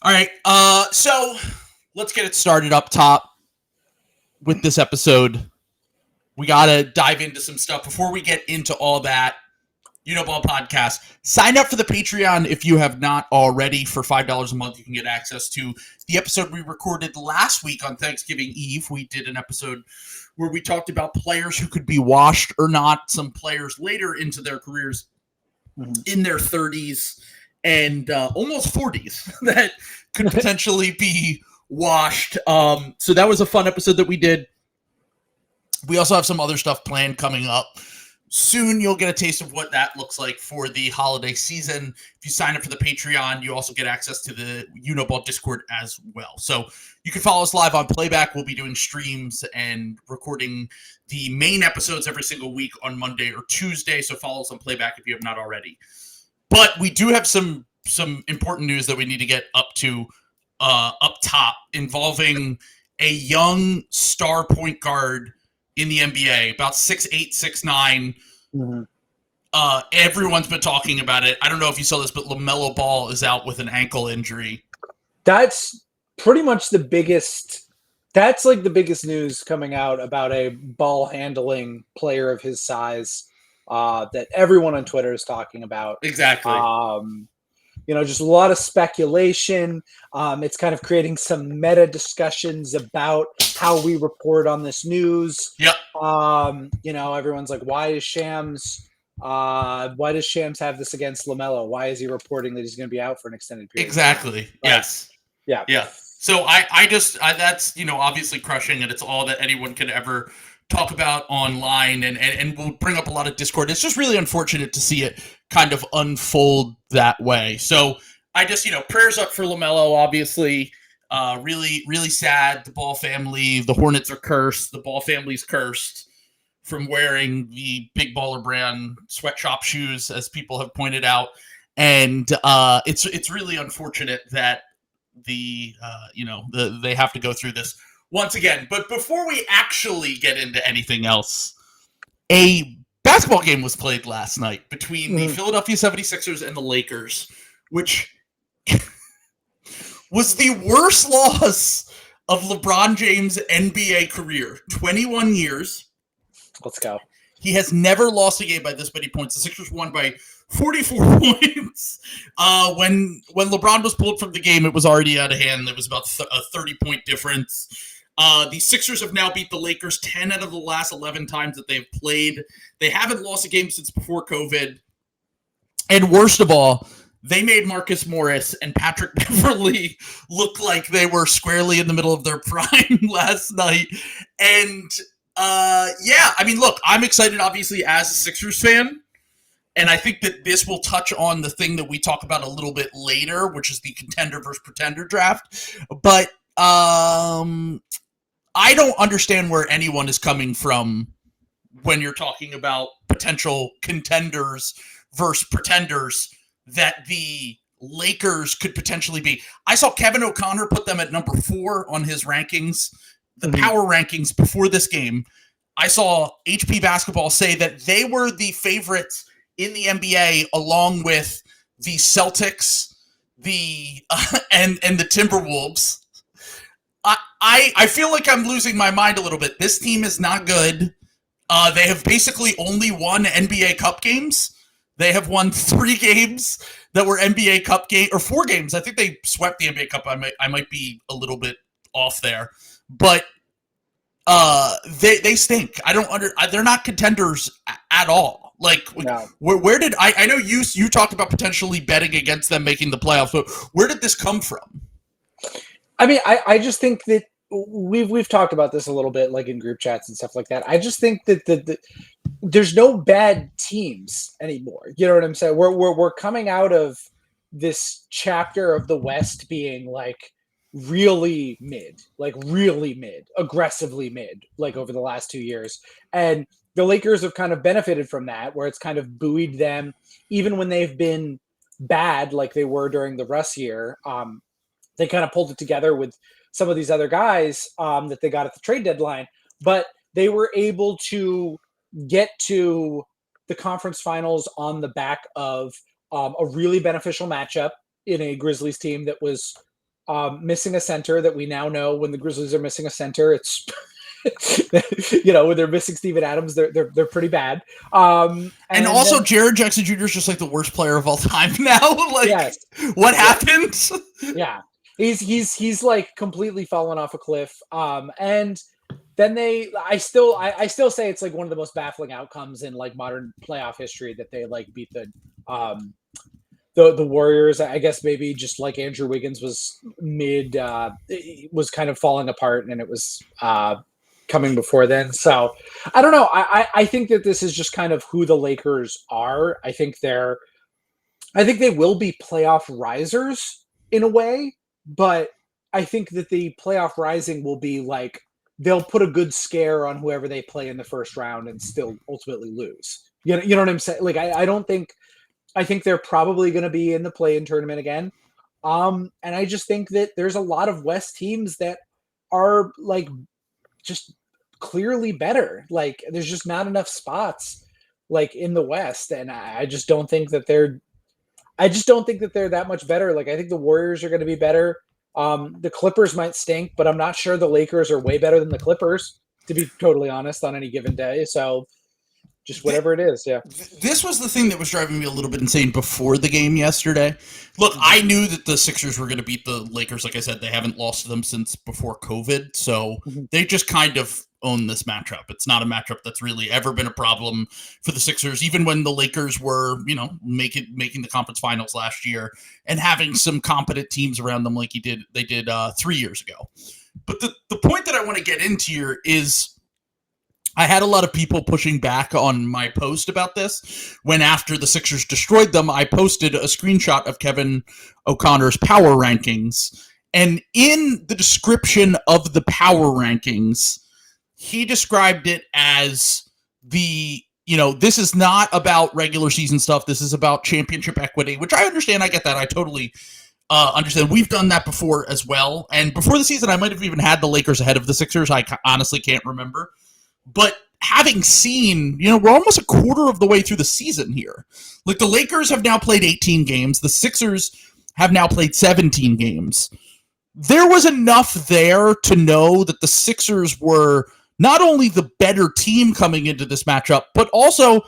All right. So let's get it started up top with this episode. We got to dive into some stuff. Before we get into all that, Ball podcast, sign up for the Patreon if you have not already. For $5 a month, you can get access to the episode we recorded last week on Thanksgiving Eve. We did an episode where we talked about players who could be washed or not, some players later into their careers in their 30s and almost 40s that could potentially be washed. So that was a fun episode that we did. We also have some other stuff planned coming up. Soon you'll get a taste of what that looks like for the holiday season. If you sign up for the Patreon, you also get access to the Uniball Discord as well. So you can follow us live on Playback. We'll be doing streams and recording the main episodes every single week on Monday or Tuesday. So follow us on Playback if you have not already. But we do have some important news that we need to get up top involving a young star point guard in the NBA, about 6'8", 6'9". Everyone's been talking about it. I don't know if you saw this, but Lamelo Ball is out with an ankle injury. That's pretty much the biggest. That's like the biggest news coming out about a ball handling player of his size that everyone on Twitter is talking about. Exactly. Just a lot of speculation. It's kind of creating some meta discussions about how we report on this news. Yep. Everyone's like, why does Shams have this against LaMelo? Why is he reporting that he's going to be out for an extended period? Exactly. Yes. Yeah. Yeah. So I that's, obviously crushing, and it's all that anyone could ever talk about online, and we'll bring up a lot of Discord. It's just really unfortunate to see it kind of unfold that way. So I just, prayers up for LaMelo, obviously. Really, really sad. The Ball family, the Hornets are cursed. The Ball family's cursed from wearing the Big Baller brand sweatshop shoes, as people have pointed out. And it's really unfortunate that they have to go through this once again. But before we actually get into anything else, a basketball game was played last night between the Philadelphia 76ers and the Lakers, which was the worst loss of LeBron James' NBA career. 21 years. Let's go. He has never lost a game by this many points. The Sixers won by 44 points. When LeBron was pulled from the game, it was already out of hand. It was about a 30-point difference. The Sixers have now beat the Lakers 10 out of the last 11 times that they've played. They haven't lost a game since before COVID. And worst of all, they made Marcus Morris and Patrick Beverley look like they were squarely in the middle of their prime last night. And look, I'm excited, obviously, as a Sixers fan. And I think that this will touch on the thing that we talk about a little bit later, which is the contender versus pretender draft. But I don't understand where anyone is coming from when you're talking about potential contenders versus pretenders that the Lakers could potentially be. I saw Kevin O'Connor put them at number 4 on his rankings, the power rankings before this game. I saw HP Basketball say that they were the favorites in the NBA, along with the Celtics, and the Timberwolves. I feel like I'm losing my mind a little bit. This team is not good. They have basically only won NBA Cup games. They have won 3 games that were NBA Cup game, or 4 games. I think they swept the NBA Cup. I might be a little bit off there, but they stink. They're not contenders at all. Like, no. where did I know you talked about potentially betting against them making the playoffs, but where did this come from? I mean, I just think that we've talked about this a little bit, like in group chats and stuff like that. I just think that there's no bad teams anymore. You know what I'm saying? We're coming out of this chapter of the West being like really mid, aggressively mid, like over the last 2 years. And the Lakers have kind of benefited from that, where it's kind of buoyed them, even when they've been bad, like they were during the Russ year. They kind of pulled it together with some of these other guys that they got at the trade deadline, but they were able to get to the conference finals on the back of a really beneficial matchup in a Grizzlies team that was missing a center that we now know when the Grizzlies are missing a center, it's when they're missing Steven Adams, they're pretty bad. And also, then, Jared Jackson Jr. is just like the worst player of all time now. Like, yes. What happened? Yeah, he's like completely fallen off a cliff. And then I still say it's like one of the most baffling outcomes in like modern playoff history that they like beat the Warriors. I guess maybe just like Andrew Wiggins was was kind of falling apart, and it was coming before then. So I don't know. I think that this is just kind of who the Lakers are. I think they will be playoff risers in a way, but I think that the playoff rising will be like they'll put a good scare on whoever they play in the first round and still ultimately lose. You know what I'm saying? Like I think they're probably going to be in the play-in tournament again. And I just think that there's a lot of West teams that are like just clearly better. Like there's just not enough spots like in the West. And I just don't think that they're that much better. Like I think the Warriors are going to be better. The Clippers might stink, but I'm not sure the Lakers are way better than the Clippers, to be totally honest, on any given day. So just whatever it is, yeah. This was the thing that was driving me a little bit insane before the game yesterday. Look, I knew that the Sixers were going to beat the Lakers. Like I said, they haven't lost to them since before COVID, so they just kind of own this matchup. It's not a matchup that's really ever been a problem for the Sixers, even when the Lakers were, making the conference finals last year and having some competent teams around them like they did 3 years ago. But the point that I want to get into here is I had a lot of people pushing back on my post about this when after the Sixers destroyed them, I posted a screenshot of Kevin O'Connor's power rankings. And in the description of the power rankings, he described it as this is not about regular season stuff. This is about championship equity, which I understand. I get that. I totally understand. We've done that before as well. And before the season, I might have even had the Lakers ahead of the Sixers. I honestly can't remember. But having seen, we're almost a quarter of the way through the season here. Like the Lakers have now played 18 games. The Sixers have now played 17 games. There was enough there to know that the Sixers were not only the better team coming into this matchup, but also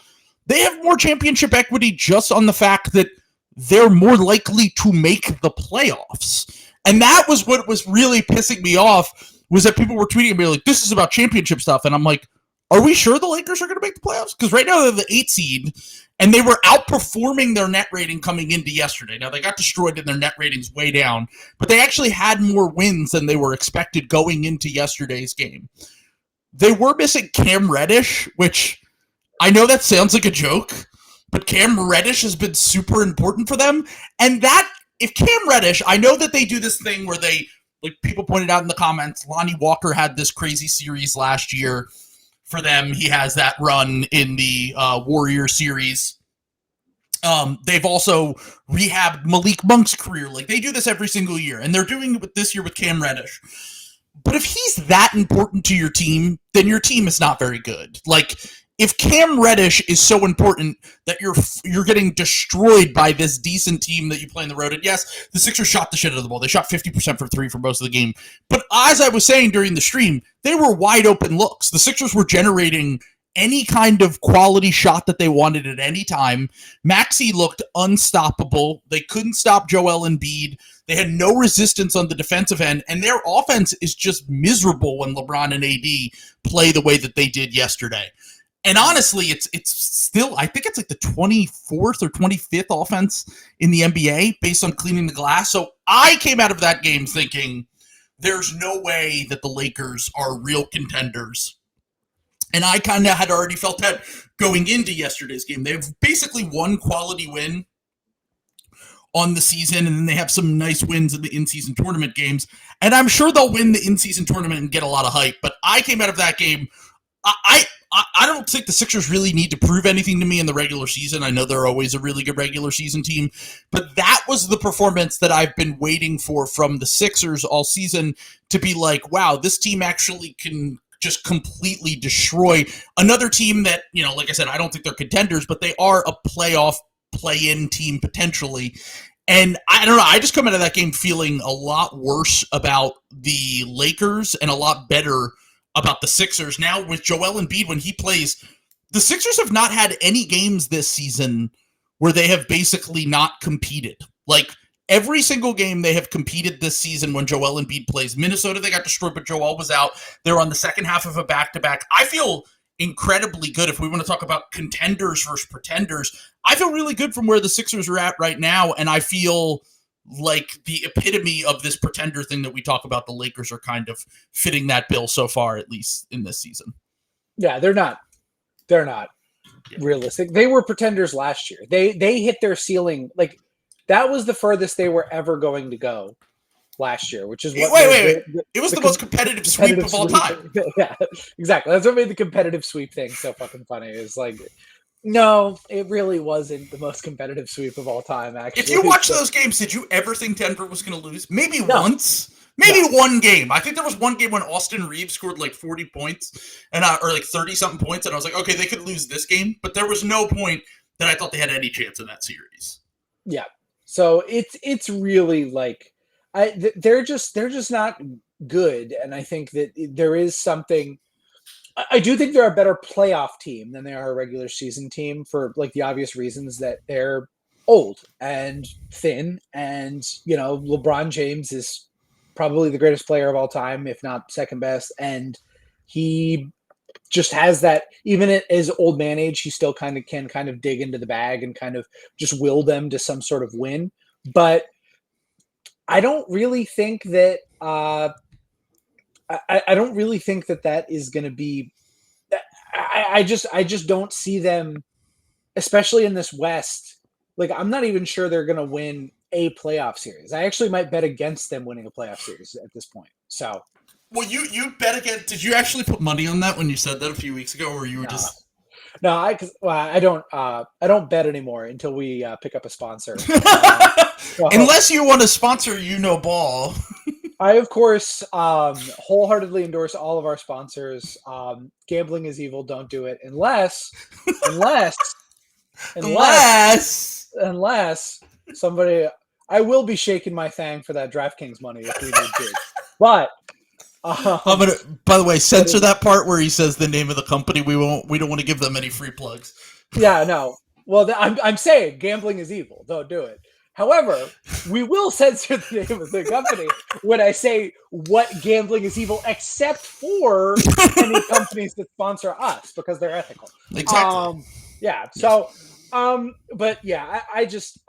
they have more championship equity just on the fact that they're more likely to make the playoffs. And that was what was really pissing me off, was that people were tweeting me like, this is about championship stuff. And I'm like, are we sure the Lakers are going to make the playoffs? Because right now they're the 8 seed, and they were outperforming their net rating coming into yesterday. Now, they got destroyed and their net rating's way down, but they actually had more wins than they were expected going into yesterday's game. They were missing Cam Reddish, which I know that sounds like a joke, but Cam Reddish has been super important for them. And if Cam Reddish, I know that they do this thing where they, like people pointed out in the comments, Lonnie Walker had this crazy series last year for them. He has that run in the Warrior series. They've also rehabbed Malik Monk's career. Like they do this every single year, and they're doing it this year with Cam Reddish. But if he's that important to your team, then your team is not very good. Like if Cam Reddish is so important that you're getting destroyed by this decent team that you play on the road, and yes, the Sixers shot the shit out of the ball. They shot 50% for three for most of the game. But as I was saying during the stream, they were wide open looks. The Sixers were generating any kind of quality shot that they wanted at any time. Maxey looked unstoppable. They couldn't stop Joel Embiid. They had no resistance on the defensive end, and their offense is just miserable when LeBron and AD play the way that they did yesterday. And honestly, it's still, I think it's like the 24th or 25th offense in the NBA based on cleaning the glass. So I came out of that game thinking there's no way that the Lakers are real contenders. And I kind of had already felt that going into yesterday's game. They have basically one quality win on the season, and then they have some nice wins in the in-season tournament games. And I'm sure they'll win the in-season tournament and get a lot of hype. But I came out of that game, I don't think the Sixers really need to prove anything to me in the regular season. I know they're always a really good regular season team, but that was the performance that I've been waiting for from the Sixers all season, to be like, wow, this team actually can just completely destroy another team that, like I said, I don't think they're contenders, but they are a playoff play-in team potentially. And I don't know, I just come out of that game feeling a lot worse about the Lakers and a lot better about the Sixers. Now with Joel Embiid, when he plays, the Sixers have not had any games this season where they have basically not competed. Like, every single game they have competed this season when Joel Embiid plays. Minnesota, they got destroyed, but Joel was out. They're on the second half of a back-to-back. I feel incredibly good if we want to talk about contenders versus pretenders. I feel really good from where the Sixers are at right now, and I feel like the epitome of this pretender thing that we talk about, the Lakers are kind of fitting that bill so far, at least in this season. Yeah, they're not realistic. They were pretenders last year. They hit their ceiling. Like, that was the furthest they were ever going to go last year, which is what wait. It was the most competitive sweep of all time. Yeah, exactly. That's what made the competitive sweep thing so fucking funny. Is like, no, it really wasn't the most competitive sweep of all time, actually. If you watch those games, did you ever think Denver was going to lose? Maybe once. Maybe one game. I think there was one game when Austin Reeves scored like 40 points or like 30-something points, and I was like, okay, they could lose this game, but there was no point that I thought they had any chance in that series. Yeah. So it's really like they're just not good, and I think that there is something. I do think they're a better playoff team than they are a regular season team for like the obvious reasons that they're old and thin, and LeBron James is probably the greatest player of all time, if not second best, and he just has that. Even at his old man age, he still can dig into the bag and kind of just will them to some sort of win. But I don't really think that I don't really think that is going to be. I just don't see them, especially in this West. Like, I'm not even sure they're going to win a playoff series. I actually might bet against them winning a playoff series at this point. So. Well, you bet again. Did you actually put money on that when you said that a few weeks ago, or you were just? No, I don't bet anymore until we pick up a sponsor. Unless you want to sponsor Ball. I, of course, wholeheartly endorse all of our sponsors. Gambling is evil. Don't do it unless somebody. I will be shaking my thang for that DraftKings money if we need to. But I'm gonna. By the way, censor that part where he says the name of the company. We don't want to give them any free plugs. Yeah, no. Well, I'm saying gambling is evil. Don't do it. However, we will censor the name of the company when I say what gambling is evil, except for any companies that sponsor us because they're ethical. Exactly. Yeah. So, but yeah, I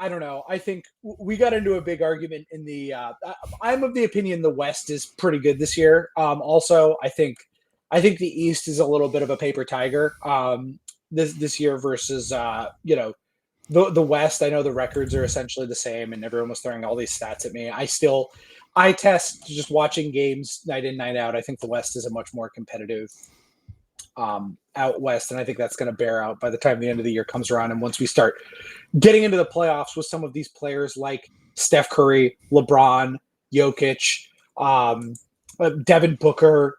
don't know. I think we got into a big argument in the. I'm of the opinion the West is pretty good this year. Also, I think the East is a little bit of a paper tiger. This year versus the West. I know the records are essentially the same, and everyone was throwing all these stats at me. I test just watching games night in, night out. I think the West is a much more competitive out West, and I think that's going to bear out by the time the end of the year comes around. And once we start getting into the playoffs with some of these players like Steph Curry, LeBron, Jokic, Devin Booker,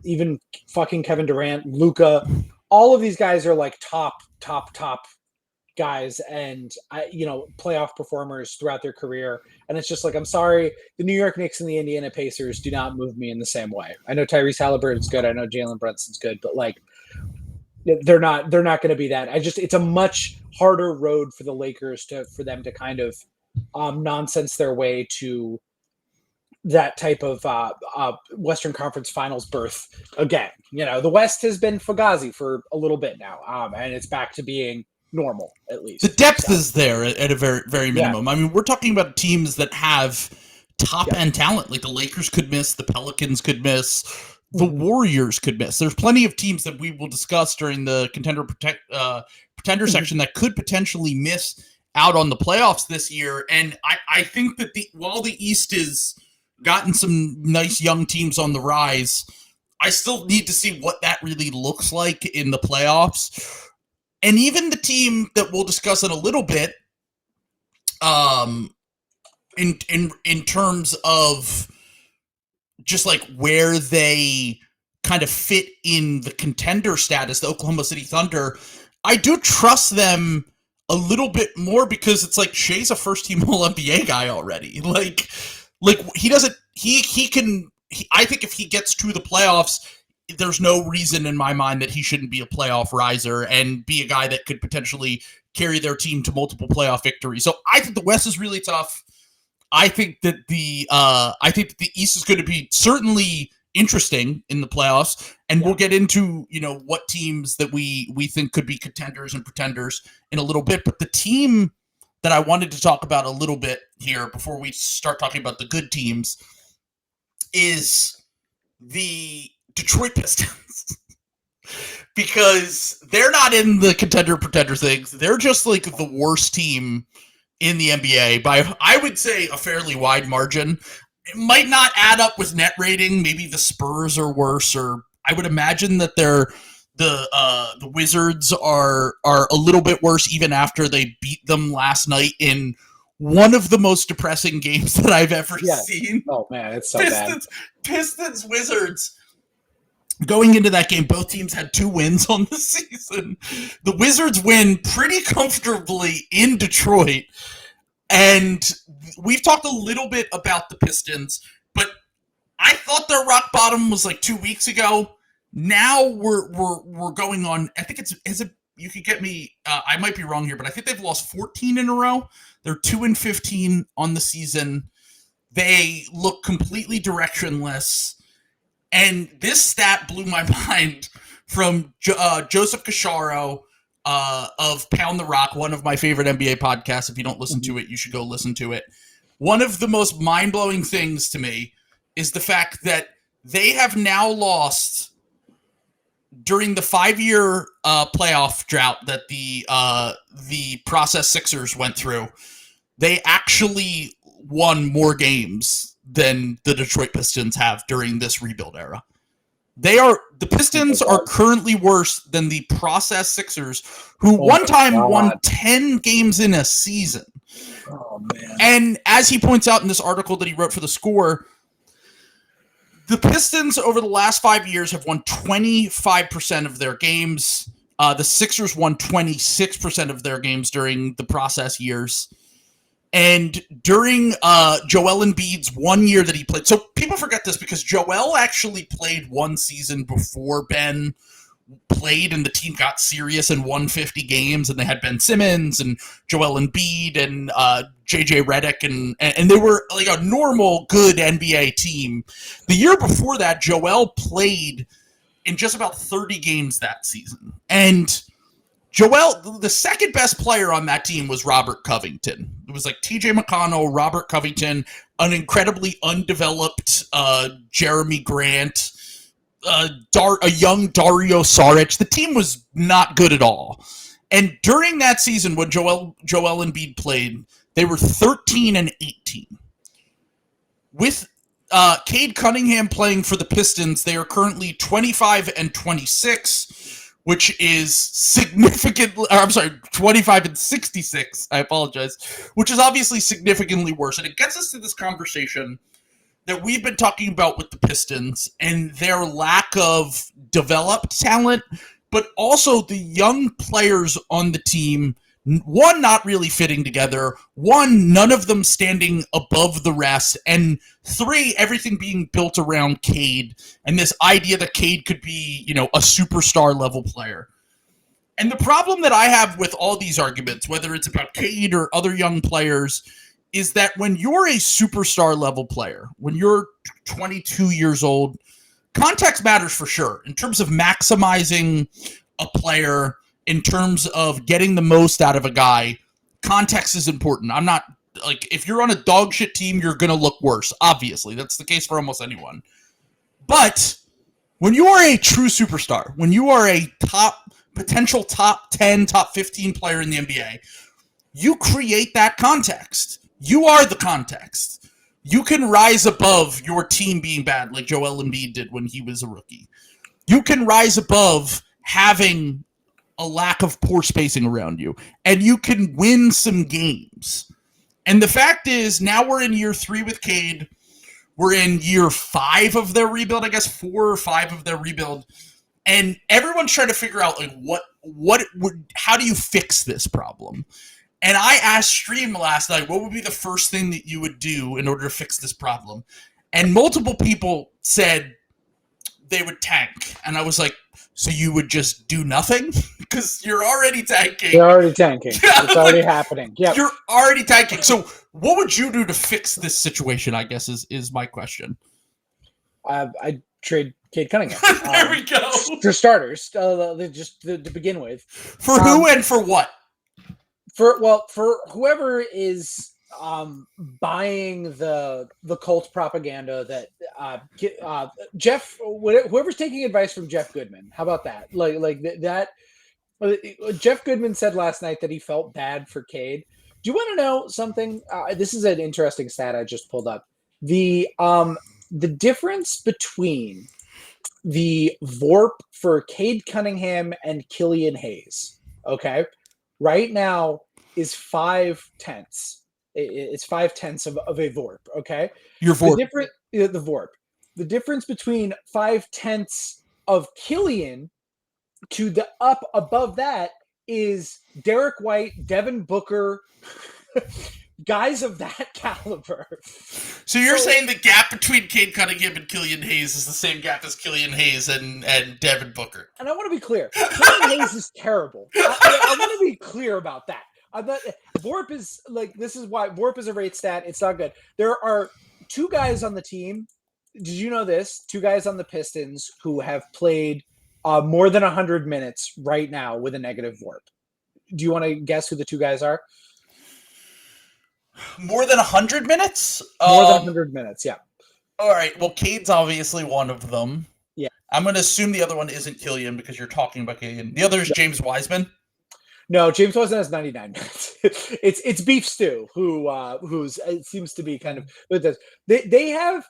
even fucking Kevin Durant, Luka, all of these guys are like top guys and playoff performers throughout their career. And it's just like, I'm sorry, the New York Knicks and the Indiana Pacers do not move me in the same way. I know Tyrese Halliburton's good. I know Jalen Brunson's good, but like they're not going to be that. It's a much harder road for the Lakers for them to kind of nonsense their way to that type of Western Conference Finals berth again. The West has been Fugazi for a little bit now, and it's back to being normal, at least. The depth is there at a very, very minimum. Yeah. I mean, we're talking about teams that have top-end talent. Like the Lakers could miss, the Pelicans could miss, the Warriors could miss. There's plenty of teams that we will discuss during the pretender section that could potentially miss out on the playoffs this year. And I think that while the East has gotten some nice young teams on the rise, I still need to see what that really looks like in the playoffs. And even the team that we'll discuss in a little bit, in terms of just like where they kind of fit in the contender status, the Oklahoma City Thunder, I do trust them a little bit more because it's like Shea's a first team All NBA guy already. Like he doesn't. He can. I think if he gets to the playoffs, there's no reason in my mind that he shouldn't be a playoff riser and be a guy that could potentially carry their team to multiple playoff victories. So I think the West is really tough. I think that the East is going to be certainly interesting in the playoffs, and we'll get into what teams that we think could be contenders and pretenders in a little bit. But the team that I wanted to talk about a little bit here before we start talking about the good teams is the Detroit Pistons. Because they're not in the contender-pretender things. They're just like the worst team in the NBA by, I would say, a fairly wide margin. It might not add up with net rating. Maybe the Spurs are worse, or I would imagine that the Wizards are a little bit worse even after they beat them last night in one of the most depressing games that I've ever seen. Oh man, it's so bad. Pistons Wizards. Going into that game, both teams had 2 wins on the season. The Wizards win pretty comfortably in Detroit. And we've talked a little bit about the Pistons, but I thought their rock bottom was like 2 weeks ago. Now we're going on. I think you could get me. I might be wrong here, but I think they've lost 14 in a row. They're 2-15 on the season. They look completely directionless. And this stat blew my mind from Joseph Casciaro of Pound the Rock, one of my favorite NBA podcasts. If you don't listen to it, you should go listen to it. One of the most mind-blowing things to me is the fact that they have now lost during the 5-year playoff drought that the process Sixers went through. They actually won more games than the Detroit Pistons have during this rebuild era. The Pistons are currently worse than the process Sixers, who one time won 10 games in a season. Oh man. And as he points out in this article that he wrote for The Score, the Pistons over the last 5 years have won 25% of their games. The Sixers won 26% of their games during the process years. And during Joel Embiid's 1 year that he played, so people forget this because Joel actually played one season before Ben played and the team got serious and won 50 games, and they had Ben Simmons and Joel Embiid and JJ Redick, and they were like a normal, good NBA team. The year before that, Joel played in just about 30 games that season. And Joel, the second best player on that team was Robert Covington. It was like TJ McConnell, Robert Covington, an incredibly undeveloped Jeremy Grant, a young Dario Saric. The team was not good at all. And during that season, when Joel Embiid played, they were 13-18. With Cade Cunningham playing for the Pistons, they are currently 25-26. Which is significantly, I'm sorry, 25-66. I apologize. Which is obviously significantly worse. And it gets us to this conversation that we've been talking about with the Pistons and their lack of developed talent, but also the young players on the team, one, not really fitting together, one, none of them standing above the rest, and three, everything being built around Cade and this idea that Cade could be, a superstar level player. And the problem that I have with all these arguments, whether it's about Cade or other young players, is that when you're a superstar level player, when you're 22 years old, context matters for sure in terms of maximizing a player, in terms of getting the most out of a guy. Context is important. I'm not like, if you're on a dog shit team, you're going to look worse. Obviously, that's the case for almost anyone. But when you are a true superstar, when you are a potential top 10, top 15 player in the NBA, you create that context. You are the context. You can rise above your team being bad, like Joel Embiid did when he was a rookie. You can rise above having a lack of poor spacing around you, and you can win some games. And the fact is, now we're in year 3 with Cade. We're in year 5 of their rebuild, I guess 4 or 5 of their rebuild. And everyone's trying to figure out like how do you fix this problem? And I asked Stream last night, what would be the first thing that you would do in order to fix this problem? And multiple people said they would tank. And I was like, so you would just do nothing? Because you're already tanking. You're already tanking. It's already happening. Yeah, you're already tanking. So what would you do to fix this situation, I guess, is my question. I'd trade Cade Cunningham. There we go. For starters, just to begin with. For who and for what? For whoever is buying the cult propaganda that Jeff, whoever's taking advice from Jeff Goodman. How about that? That. Jeff Goodman said last night that he felt bad for Cade. Do you want to know something? This is an interesting stat I just pulled up. The difference between the VORP for Cade Cunningham and Killian Hayes, okay, right now is 0.5. It's 0.5 of a VORP, okay? Your VORP. The VORP. The difference between 0.5 of Killian to the up above that is Derek White, Devin Booker, guys of that caliber. So you're saying the gap between Cade Cunningham and Killian Hayes is the same gap as Killian Hayes and Devin Booker. And I want to be clear. Killian Hayes is terrible. I want to be clear about that. VORP is like, this is why VORP is a rate stat. It's not good. There are two guys on the team. Did you know this? Two guys on the Pistons who have played more than 100 minutes right now with a negative VORP. Do you want to guess who the two guys are? More than 100 minutes? More than 100 minutes, yeah. All right. Well, Cade's obviously one of them. Yeah. I'm going to assume the other one isn't Killian because you're talking about Killian. The other is James Wiseman. No, James Wiseman has 99 minutes. it's Beef Stew who's it seems to be kind of with this. They have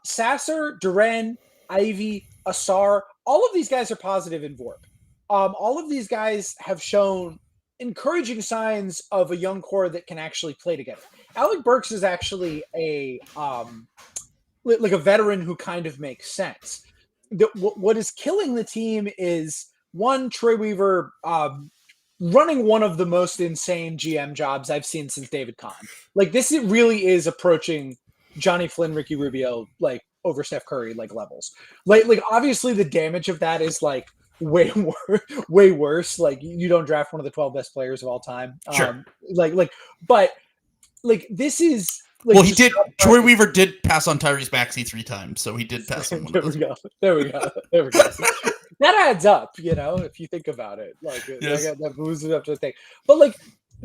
Sasser, Duren, Ivy, Asar. All of these guys are positive in VORP. All of these guys have shown encouraging signs of a young core that can actually play together. Alec Burks is actually a veteran who kind of makes sense. What is killing the team is one, Troy Weaver running one of the most insane GM jobs I've seen since David Kahn. Like this, it really is approaching Johnny Flynn, Ricky Rubio, like over Steph Curry, like levels. Like obviously the damage of that is like way worse. Like you don't draft one of the 12 best players of all time. Sure. But this is. Like, well, he did. Troy Weaver did pass on Tyrese Maxey 3 times, so he did pass on one. There we go. That adds up, if you think about it. Like yes. That moves it up to the thing. But like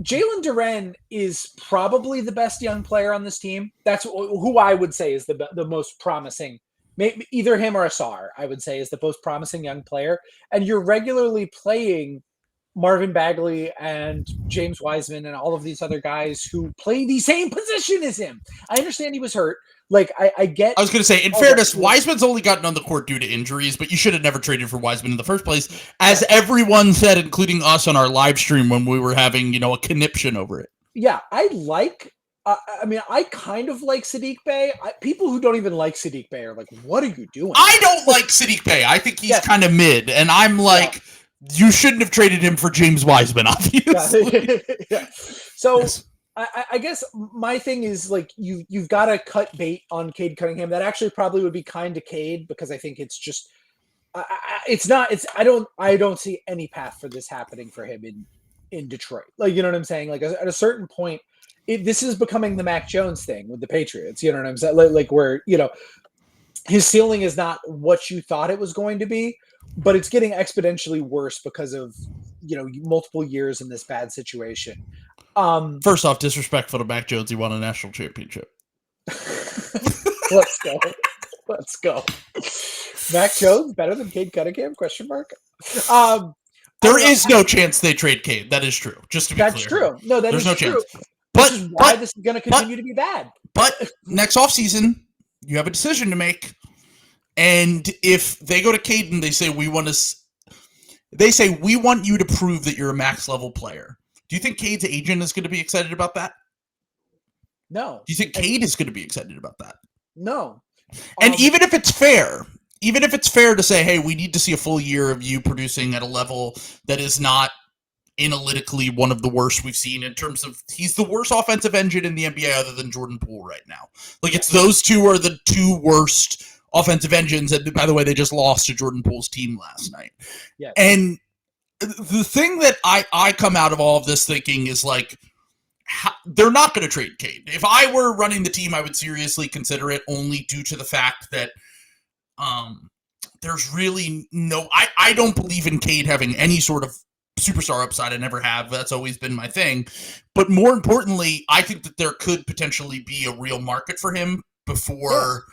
Jalen Duren is probably the best young player on this team. That's who I would say is the most promising. Maybe either him or Asar, I would say, is the most promising young player. And you're regularly playing Marvin Bagley and James Wiseman and all of these other guys who play the same position as him. I understand he was hurt. Like, I get... I was going to say, in fairness, Wiseman's only gotten on the court due to injuries, but you should have never traded for Wiseman in the first place, as everyone said, including us on our live stream when we were having, a conniption over it. Yeah, I kind of like Saddiq Bey. People who don't even like Saddiq Bey are like, what are you doing? I don't like Saddiq Bey. I think he's kind of mid, and I'm like... Yeah. You shouldn't have traded him for James Wiseman, obviously. Yeah. So yes. I guess my thing is like you've got to cut bait on Cade Cunningham. That actually probably would be kind to Cade because I think it's just I don't see any path for this happening for him in Detroit. Like, you know what I'm saying? Like at a certain point, this is becoming the Mac Jones thing with the Patriots. You know what I'm saying? Like where his ceiling is not what you thought it was going to be. But it's getting exponentially worse because of, multiple years in this bad situation. First off, disrespectful to Mac Jones. He won a national championship. Let's go. Mac Jones better than Cade Cunningham? ? There is no chance they trade Cade. That is true. Just to be clear. That's true. No, that There's is no true. Chance. But this is why this is going to continue to be bad. But next offseason, you have a decision to make. And if they go to Cade and they say we want you to prove that you're a max level player, do you think Cade's agent is going to be excited about that? No. Do you think Cade is going to be excited about that? No. And even if it's fair, even if it's fair to say, hey, we need to see a full year of you producing at a level that is not analytically one of the worst we've seen in terms of he's the worst offensive engine in the NBA other than Jordan Poole right now. Like it's those two are the two worst offensive engines. And by the way, they just lost to Jordan Poole's team last night. Yeah. And the thing that I come out of all of this thinking is like, they're not going to trade Cade. If I were running the team, I would seriously consider it only due to the fact that there's really no, I don't believe in Cade having any sort of superstar upside. I never have. That's always been my thing. But more importantly, I think that there could potentially be a real market for him before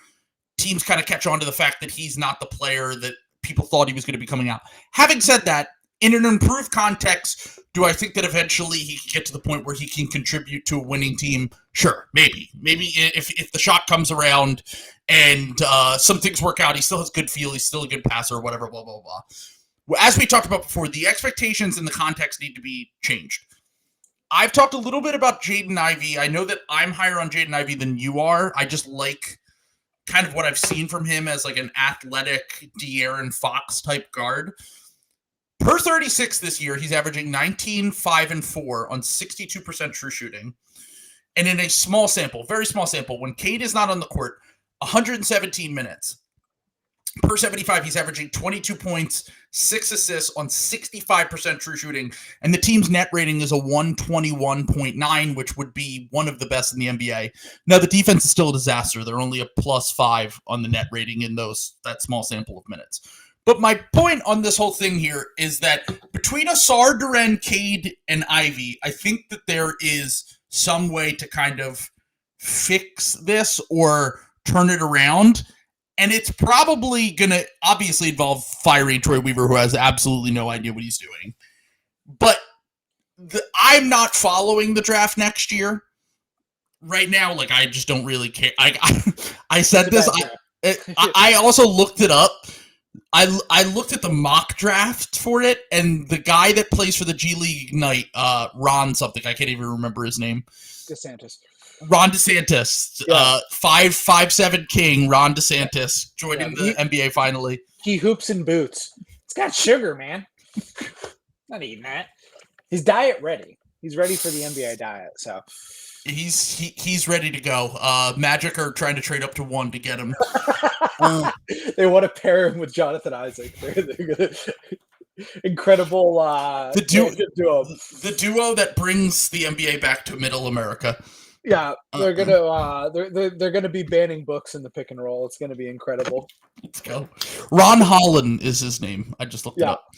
teams kind of catch on to the fact that he's not the player that people thought he was going to be coming out. Having said that, in an improved context, do I think that eventually he can get to the point where he can contribute to a winning team? Sure, maybe. Maybe if the shot comes around and some things work out, he still has good feel, he's still a good passer, whatever, blah, blah, blah. As we talked about before, the expectations and the context need to be changed. I've talked a little bit about Jaden Ivey. I know that I'm higher on Jaden Ivey than you are. I just like kind of what I've seen from him as like an athletic De'Aaron Fox type guard. Per 36 this year, he's averaging 19, 5, and 4 on 62% true shooting. And in a small sample, very small sample, when Cade is not on the court, 117 minutes. Per 75, he's averaging 22 points, 6 assists on 65% true shooting. And the team's net rating is a 121.9, which would be one of the best in the NBA. Now, the defense is still a disaster. They're only a +5 on the net rating in that small sample of minutes. But my point on this whole thing here is that between Asar, Duren, Cade, and Ivy, I think that there is some way to kind of fix this or turn it around. And it's probably going to obviously involve firing Troy Weaver, who has absolutely no idea what he's doing. But I'm not following the draft next year. Right now, like, I just don't really care. I said this. I also looked it up. I looked at the mock draft for it, and the guy that plays for the G League Ignite, Ron something, I can't even remember his name. Ron DeSantis, 5'7" king, Ron DeSantis, joining the NBA finally. He hoops in boots. It's got sugar, man. Not eating that. He's diet ready. He's ready for the NBA diet, so. He's ready to go. Magic are trying to trade up to 1 to get him. They want to pair him with Jonathan Isaac. They're gonna, incredible the duo that brings the NBA back to Middle America. Yeah, they're gonna be banning books in the pick and roll. It's gonna be incredible. Let's go. Ron Holland is his name. I just looked it up.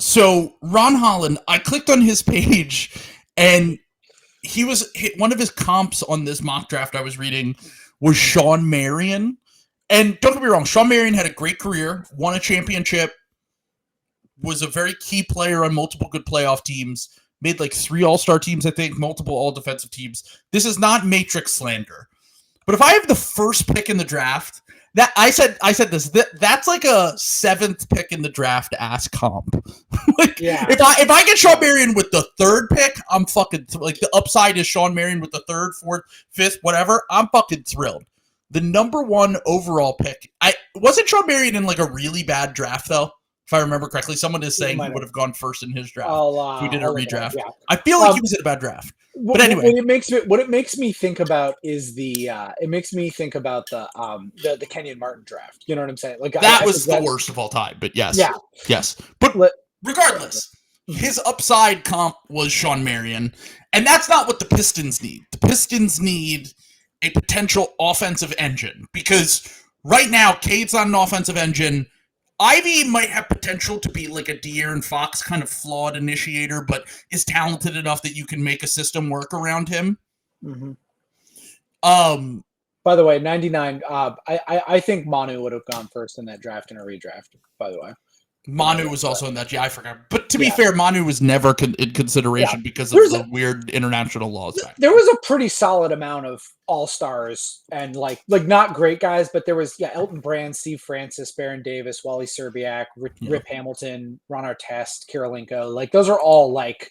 So Ron Holland, I clicked on his page, and he was one of his comps on this mock draft I was reading was Shawn Marion. And don't get me wrong, Shawn Marion had a great career, won a championship, was a very key player on multiple good playoff teams. Made like 3 all-star teams, I think, multiple all-defensive teams. This is not Matrix slander. But if I have the first pick in the draft, that I said this, that's like a 7th pick in the draft ass comp. If I get Shawn Marion with the 3rd pick, I'm fucking like the upside is Shawn Marion with the 3rd, 4th, 5th, whatever. I'm fucking thrilled. The number 1 overall pick. Wasn't Shawn Marion in like a really bad draft though? If I remember correctly, someone is saying he would have gone first in his draft. If we did a redraft. Yeah. I feel like he was in a bad draft. But anyway, what it makes me think about is the Kenyon Martin draft. You know what I'm saying? Like that was the worst of all time. But yes. But regardless, his upside comp was Shawn Marion, and that's not what the Pistons need. The Pistons need a potential offensive engine because right now, Cade's not an offensive engine. Ivy might have potential to be like a De'Aaron Fox kind of flawed initiator, but is talented enough that you can make a system work around him. Mm-hmm. By the way, 99. I think Manu would have gone first in that draft in a redraft. By the way, Manu was also in that. Yeah, I forgot. But to be fair, Manu was never in consideration because of the weird international laws. There was a pretty solid amount of all-stars and like not great guys, but there was Elton Brand, Steve Francis, Baron Davis, Wally Serbiak, Rip Hamilton, Ron Artest, Kirilenko. Like those are all like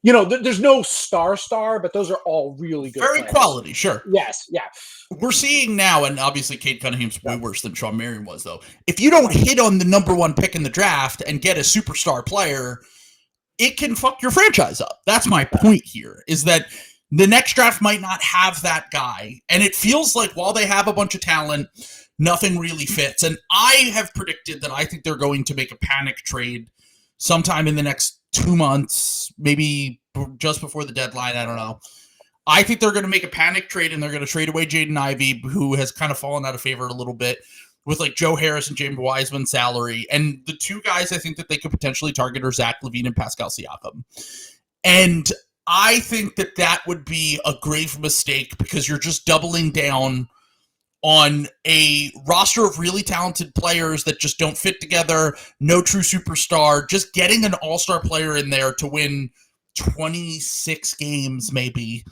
there's no star, but those are all really good Very players. quality, sure. Yes, yeah. We're seeing now, and obviously Cade Cunningham's way worse than Shawn Marion was, though. If you don't hit on the number one pick in the draft and get a superstar player, it can fuck your franchise up. That's my point here, is that the next draft might not have that guy. And it feels like while they have a bunch of talent, nothing really fits. And I have predicted that I think they're going to make a panic trade sometime in the next 2 months, maybe just before the deadline. I don't know. I think they're going to make a panic trade and they're going to trade away Jaden Ivey, who has kind of fallen out of favor a little bit, with like Joe Harris and James Wiseman's salary. And the two guys I think that they could potentially target are Zach LaVine and Pascal Siakam. And I think that that would be a grave mistake because you're just doubling down on a roster of really talented players that just don't fit together, no true superstar, just getting an all-star player in there to win 26 games maybe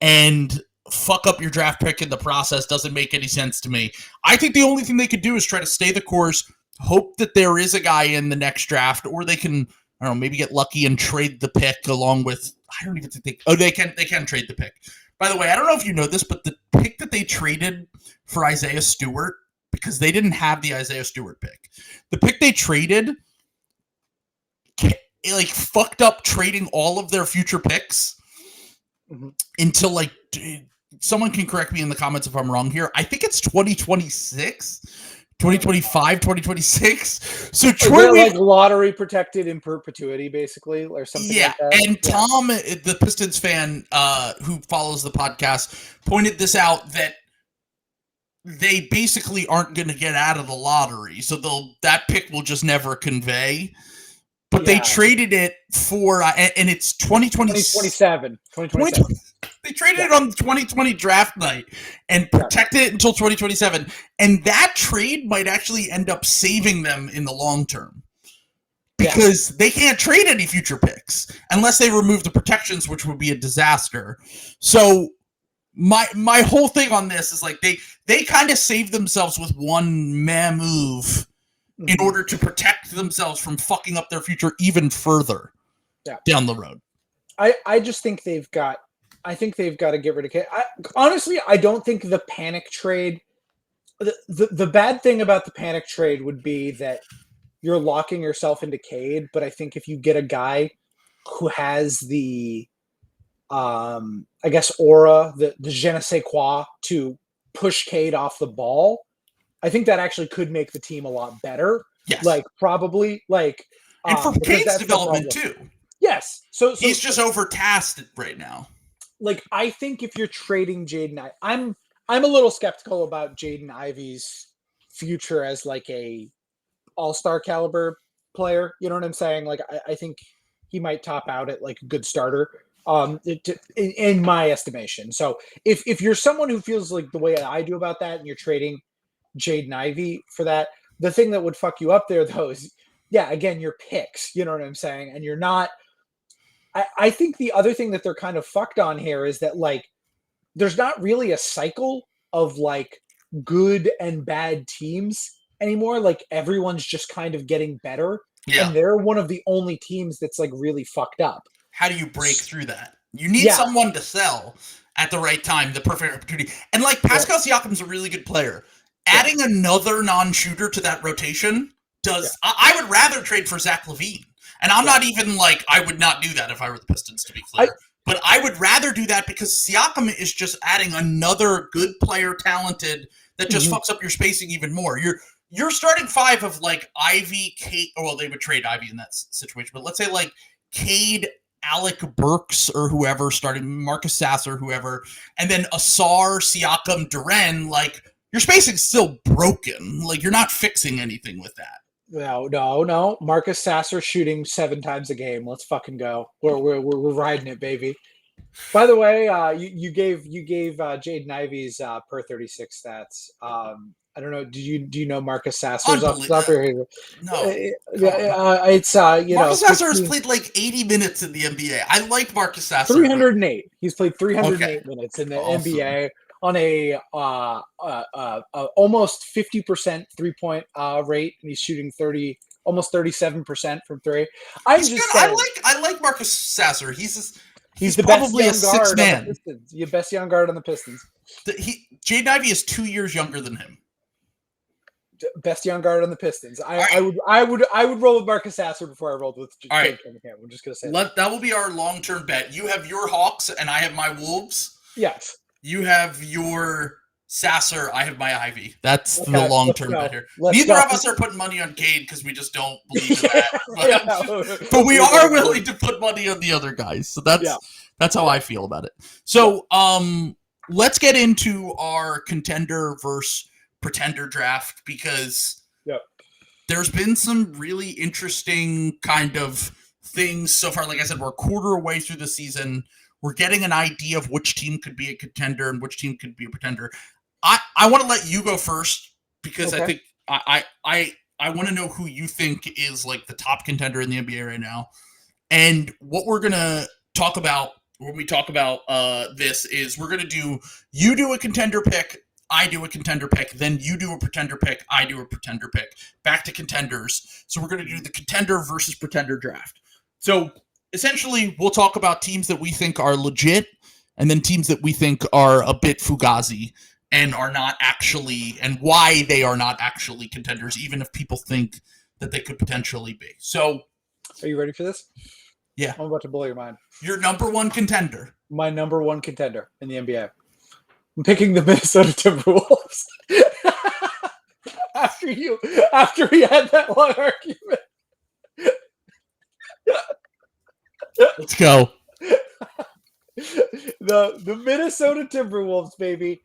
and fuck up your draft pick in the process doesn't make any sense to me. I think the only thing they could do is try to stay the course, hope that there is a guy in the next draft, or they can, I don't know, maybe get lucky and trade the pick along with, I don't even think they can trade the pick. By the way, I don't know if you know this, but the pick that they traded for Isaiah Stewart, because they didn't have the Isaiah Stewart pick, the pick they traded, like, fucked up trading all of their future picks until, like, someone can correct me in the comments if I'm wrong here. I think it's 2026, 2025, 2026, so Troy, like lottery protected in perpetuity, basically, or something like that. And Tom, the Pistons fan who follows the podcast, pointed this out, that they basically aren't going to get out of the lottery, so that pick will just never convey. But they traded it for, and it's 2027. They traded it on the 2020 draft night and protected it until 2027. And that trade might actually end up saving them in the long term. Because they can't trade any future picks unless they remove the protections, which would be a disaster. So my whole thing on this is like they kind of saved themselves with one move in order to protect themselves from fucking up their future even further down the road. I just think they've got to get rid of Cade. Honestly, I don't think the panic trade, the bad thing about the panic trade would be that you're locking yourself into Cade, but I think if you get a guy who has the, I guess, aura, the je ne sais quoi to push Cade off the ball, I think that actually could make the team a lot better. Yes. Like, probably, like... and for Cade's development, too. Yes. So he's just overtasked right now. Like, I think if you're trading Jaden Ivey... I'm a little skeptical about Jaden Ivey's future as, like, a all-star caliber player. You know what I'm saying? Like, I think he might top out at, like, a good starter. In my estimation. So if you're someone who feels like the way I do about that and you're trading Jaden Ivey for that, the thing that would fuck you up there, though, is, again, your picks. You know what I'm saying? And you're not... I think the other thing that they're kind of fucked on here is that, like, there's not really a cycle of, like, good and bad teams anymore. Like, everyone's just kind of getting better. Yeah. And they're one of the only teams that's, like, really fucked up. How do you break through that? You need someone to sell at the right time, the perfect opportunity. And, like, Pascal Siakam's a really good player. Adding another non-shooter to that rotation does... I would rather trade for Zach LaVine. And I'm not even like, I would not do that if I were the Pistons, to be clear. But I would rather do that because Siakam is just adding another good player, talented, that just fucks up your spacing even more. You're starting five of, like, Ivy, Cade... Well, they would trade Ivy in that situation. But let's say, like, Cade, Alec Burks, or whoever, starting Marcus Sasser, whoever, and then Asar, Siakam, Duren, like... Your spacing's still broken. Like, you're not fixing anything with that. No. Marcus Sasser shooting 7 times a game. Let's fucking go. We're riding it, baby. By the way, you gave Jaden Ivey's per 36 stats. I don't know. Do you know Marcus Sasser's off the top of your head? No. It's Marcus Sasser has played like 80 minutes in the NBA. I like Marcus Sasser. 308. He's played 308 minutes in the NBA. On a almost 50% 3-point rate, and he's shooting almost 37% from three. I'm He's just good. saying, I like Marcus Sasser. He's the probably best young a guard sixth on man. the Pistons. The best young guard on the Pistons. Jaden Ivey is 2 years younger than him. Best young guard on the Pistons. I would roll with Marcus Sasser before I rolled with Cade Cunningham. I'm just gonna say that will be our long-term bet. You have your Hawks, and I have my Wolves. Yes. You have your Sasser. I have my Ivy. That's the long-term bet here. Neither of us are putting money on Cade because we just don't believe in that. But we are willing to put money on the other guys. So that's how I feel about it. So let's get into our contender versus pretender draft, because there's been some really interesting kind of things so far. Like I said, we're a quarter away through the season. We're getting an idea of which team could be a contender and which team could be a pretender. I want to let you go first, because I think I want to know who you think is like the top contender in the NBA right now. And what we're going to talk about when we talk about this is we're going to you do a contender pick, I do a contender pick, then you do a pretender pick, I do a pretender pick, back to contenders. So we're going to do the contender versus pretender draft. So essentially, we'll talk about teams that we think are legit, and then teams that we think are a bit fugazi and are not actually, and why they are not actually contenders, even if people think that they could potentially be. So, are you ready for this? Yeah. I'm about to blow your mind. Your number one contender. My number one contender in the NBA. I'm picking the Minnesota Timberwolves. after we had that long argument. Let's go. The Minnesota Timberwolves, baby.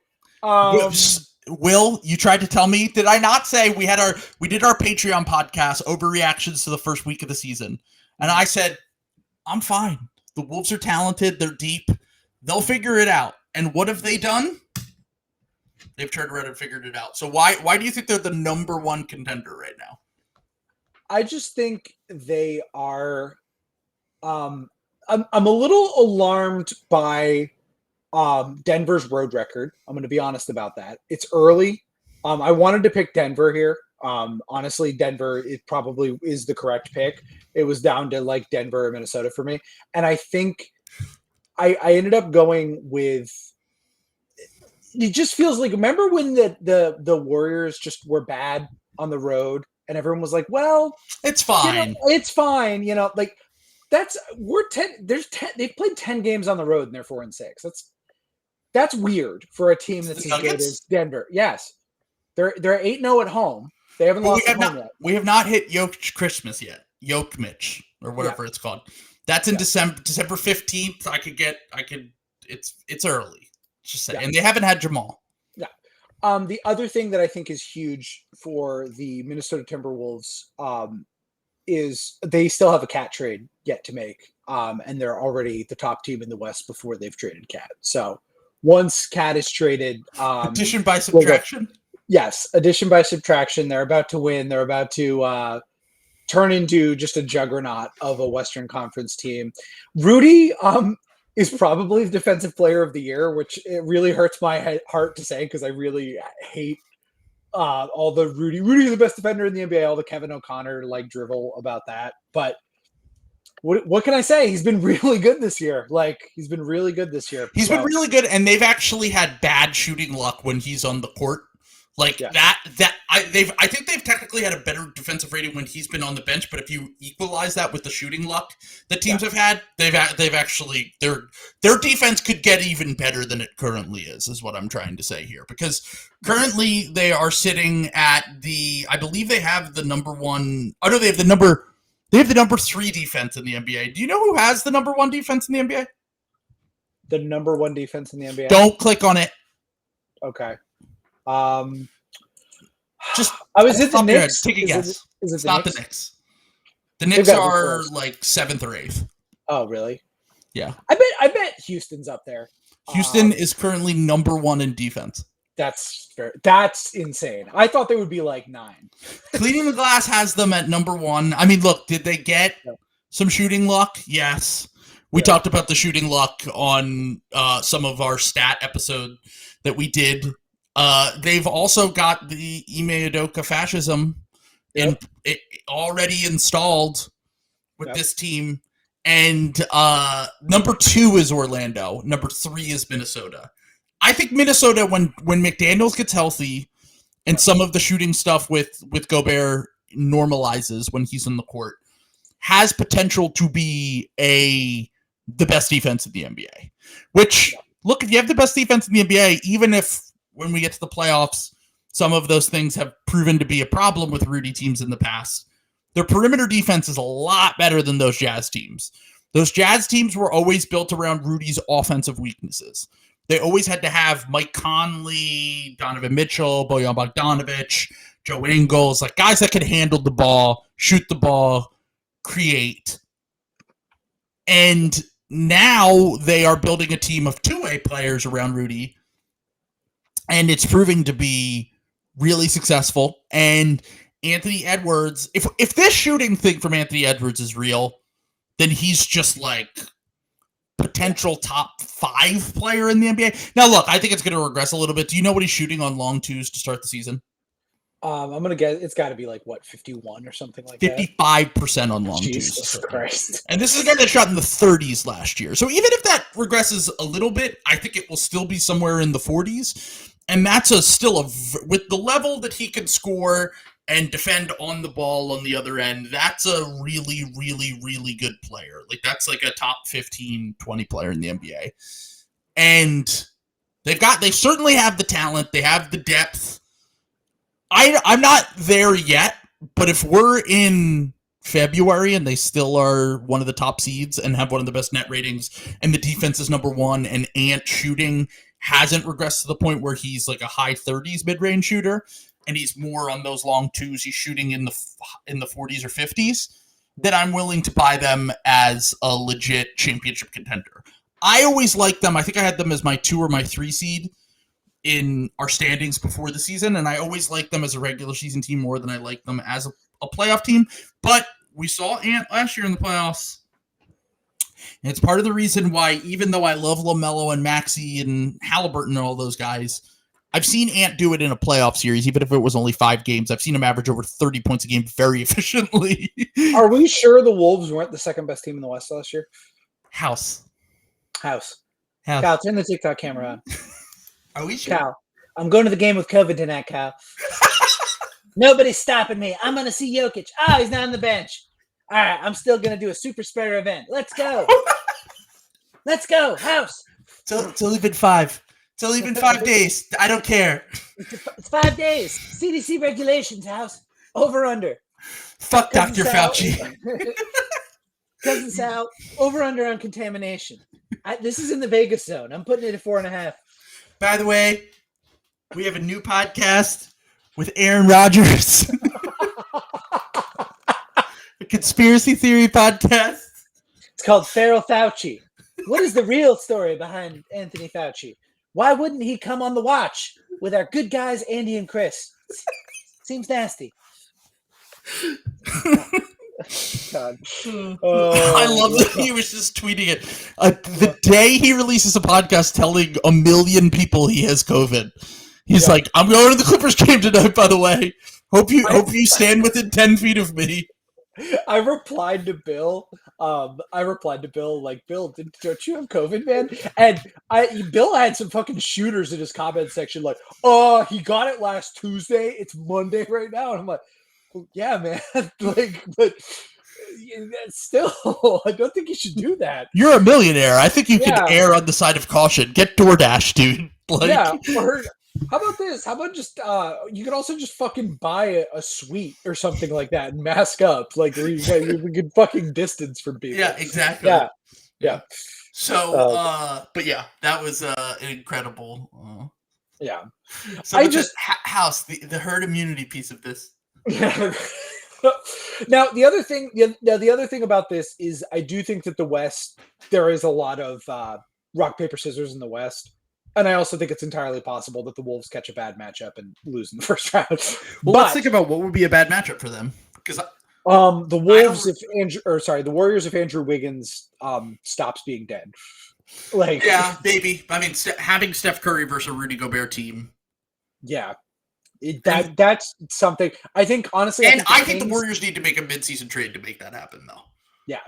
Will, you tried to tell me, did I not say we did our Patreon podcast, overreactions to the first week of the season? And I said, I'm fine. The Wolves are talented. They're deep. They'll figure it out. And what have they done? They've turned around and figured it out. So why do you think they're the number one contender right now? I just think they are. I'm a little alarmed by Denver's road record. I'm going to be honest about that. It's early. I wanted to pick Denver here. Honestly, Denver, it probably is the correct pick. It was down to like Denver or Minnesota for me. And I think I ended up going with, it just feels like, remember when the Warriors just were bad on the road and everyone was like, well, it's fine. It's fine. Like they've played 10 games on the road and they're 4-6. That's weird for a team that's as good as Denver. Yes. They're 8-0 at home. They haven't lost at home yet. We have not hit Yoke Christmas yet. Yoke Mitch or whatever it's called. That's in December 15th. It's early. Just say. And they haven't had Jamal. Yeah. The other thing that I think is huge for the Minnesota Timberwolves is they still have a Cat trade yet to make. And they're already the top team in the West before they've traded Cat. So once Cat is traded, addition by subtraction. Yes, addition by subtraction. They're about to win. They're about to turn into just a juggernaut of a Western Conference team. Rudy is probably the Defensive Player of the Year, which it really hurts my heart to say because I really hate all the Rudy. Rudy's the best defender in the NBA. All the Kevin O'Connor drivel about that, but. What can I say? He's been really good this year. He's been really good this year. He's been really good, and they've actually had bad shooting luck when he's on the court. I think they've technically had a better defensive rating when he's been on the bench. But if you equalize that with the shooting luck that teams have had, they've actually their defense could get even better than it currently is what I'm trying to say here. Because currently they are sitting at I believe they have the number one. Oh no, they have the number. They have the number 3 defense in the NBA. Do you know who has the number 1 defense in the NBA? The number 1 defense in the NBA? Don't click on it. Okay. Just is it the Knicks? Take a guess. It's not the Knicks. The Knicks are 7th or 8th. Oh, really? Yeah. I bet Houston's up there. Houston is currently number 1 in defense. That's insane. I thought they would be 9. Cleaning the Glass has them at number 1. I mean, look, did they get some shooting luck? Yes. We talked about the shooting luck on some of our stat episode that we did. They've also got the Ime Udoka fascism in it already installed with this team. And number 2 is Orlando. Number 3 is Minnesota. I think Minnesota, when McDaniels gets healthy and some of the shooting stuff with Gobert normalizes when he's in the court, has potential to be the best defense in the NBA. Which, look, if you have the best defense in the NBA, even if when we get to the playoffs, some of those things have proven to be a problem with Rudy teams in the past, their perimeter defense is a lot better than those Jazz teams. Those Jazz teams were always built around Rudy's offensive weaknesses. They always had to have Mike Conley, Donovan Mitchell, Bojan Bogdanovic, Joe Ingles, like guys that could handle the ball, shoot the ball, create. And now they are building a team of two-way players around Rudy, and it's proving to be really successful. And Anthony Edwards, if this shooting thing from Anthony Edwards is real, then he's just like potential top 5 player in the NBA. Now, look, I think it's going to regress a little bit. Do you know what he's shooting on long twos to start the season? I'm going to guess it's got to be like, 51 or something like 55% that? 55% on long twos. Jesus Christ. And this is a guy that shot in the 30s last year. So even if that regresses a little bit, I think it will still be somewhere in the 40s. And that's with the level that he can score and defend on the ball on the other end, that's a really, really, really good player. Like, that's like a top 15, 20 player in the NBA. And they certainly have the talent. They have the depth. I'm not there yet, but if we're in February and they still are one of the top seeds and have one of the best net ratings and the defense is number 1 and Ant shooting hasn't regressed to the point where he's like a high 30s mid-range shooter and he's more on those long twos, he's shooting in the 40s or 50s, then I'm willing to buy them as a legit championship contender. I always liked them. I think I had them as my 2 or my 3 seed in our standings before the season, and I always liked them as a regular season team more than I liked them as a playoff team. But we saw Ant last year in the playoffs, and it's part of the reason why, even though I love LaMelo and Maxey and Halliburton and all those guys, I've seen Ant do it in a playoff series, even if it was only 5 games. I've seen him average over 30 points a game very efficiently. Are we sure the Wolves weren't the second best team in the West last year? House. Cal, turn the TikTok camera on. Are we sure? Cal, I'm going to the game with COVID tonight, Cal. Nobody's stopping me. I'm going to see Jokic. Oh, he's not on the bench. All right, I'm still going to do a super spreader event. Let's go. Let's go, House. It's only been 5. It's only been 5 days. I don't care. It's 5 days. CDC regulations, House. Over, under. Fuck Dr. Fauci. Cousin Sal, over, under on contamination. This is in the Vegas zone. I'm putting it at 4.5. By the way, we have a new podcast with Aaron Rodgers. A conspiracy theory podcast. It's called Feral Fauci. What is the real story behind Anthony Fauci? Why wouldn't he come on the watch with our good guys, Andy and Chris? Seems nasty. God. I love that he was just tweeting it. The day he releases a podcast telling a million people he has COVID, he's like, "I'm going to the Clippers game tonight. By the way, hope you stand within 10 feet of me." I replied to Bill. Like, Bill, don't you have COVID, man? And Bill had some fucking shooters in his comment section, like, "Oh, he got it last Tuesday. It's Monday right now." And I'm like, well, yeah, man. Like, but still, I don't think you should do that. You're a millionaire. I think you can err on the side of caution. Get DoorDash, dude. Like, yeah. Or how about this? How about just you could also just fucking buy a suite or something like that and mask up. Like we could fucking distance from people. Yeah, exactly. Yeah. So, but yeah, that was incredible. Yeah. So I just House the herd immunity piece of this. Now the other thing about this is I do think that the West, there is a lot of rock paper scissors in the West, and I also think it's entirely possible that the Wolves catch a bad matchup and lose in the first round. Well, let's think about what would be a bad matchup for them, because the Wolves the Warriors if Andrew Wiggins stops being dead. Like, yeah, maybe. I mean, having Steph Curry versus a Rudy Gobert team. Yeah. That's something I think. Honestly, I think the Warriors need to make a midseason trade to make that happen, though. Yeah,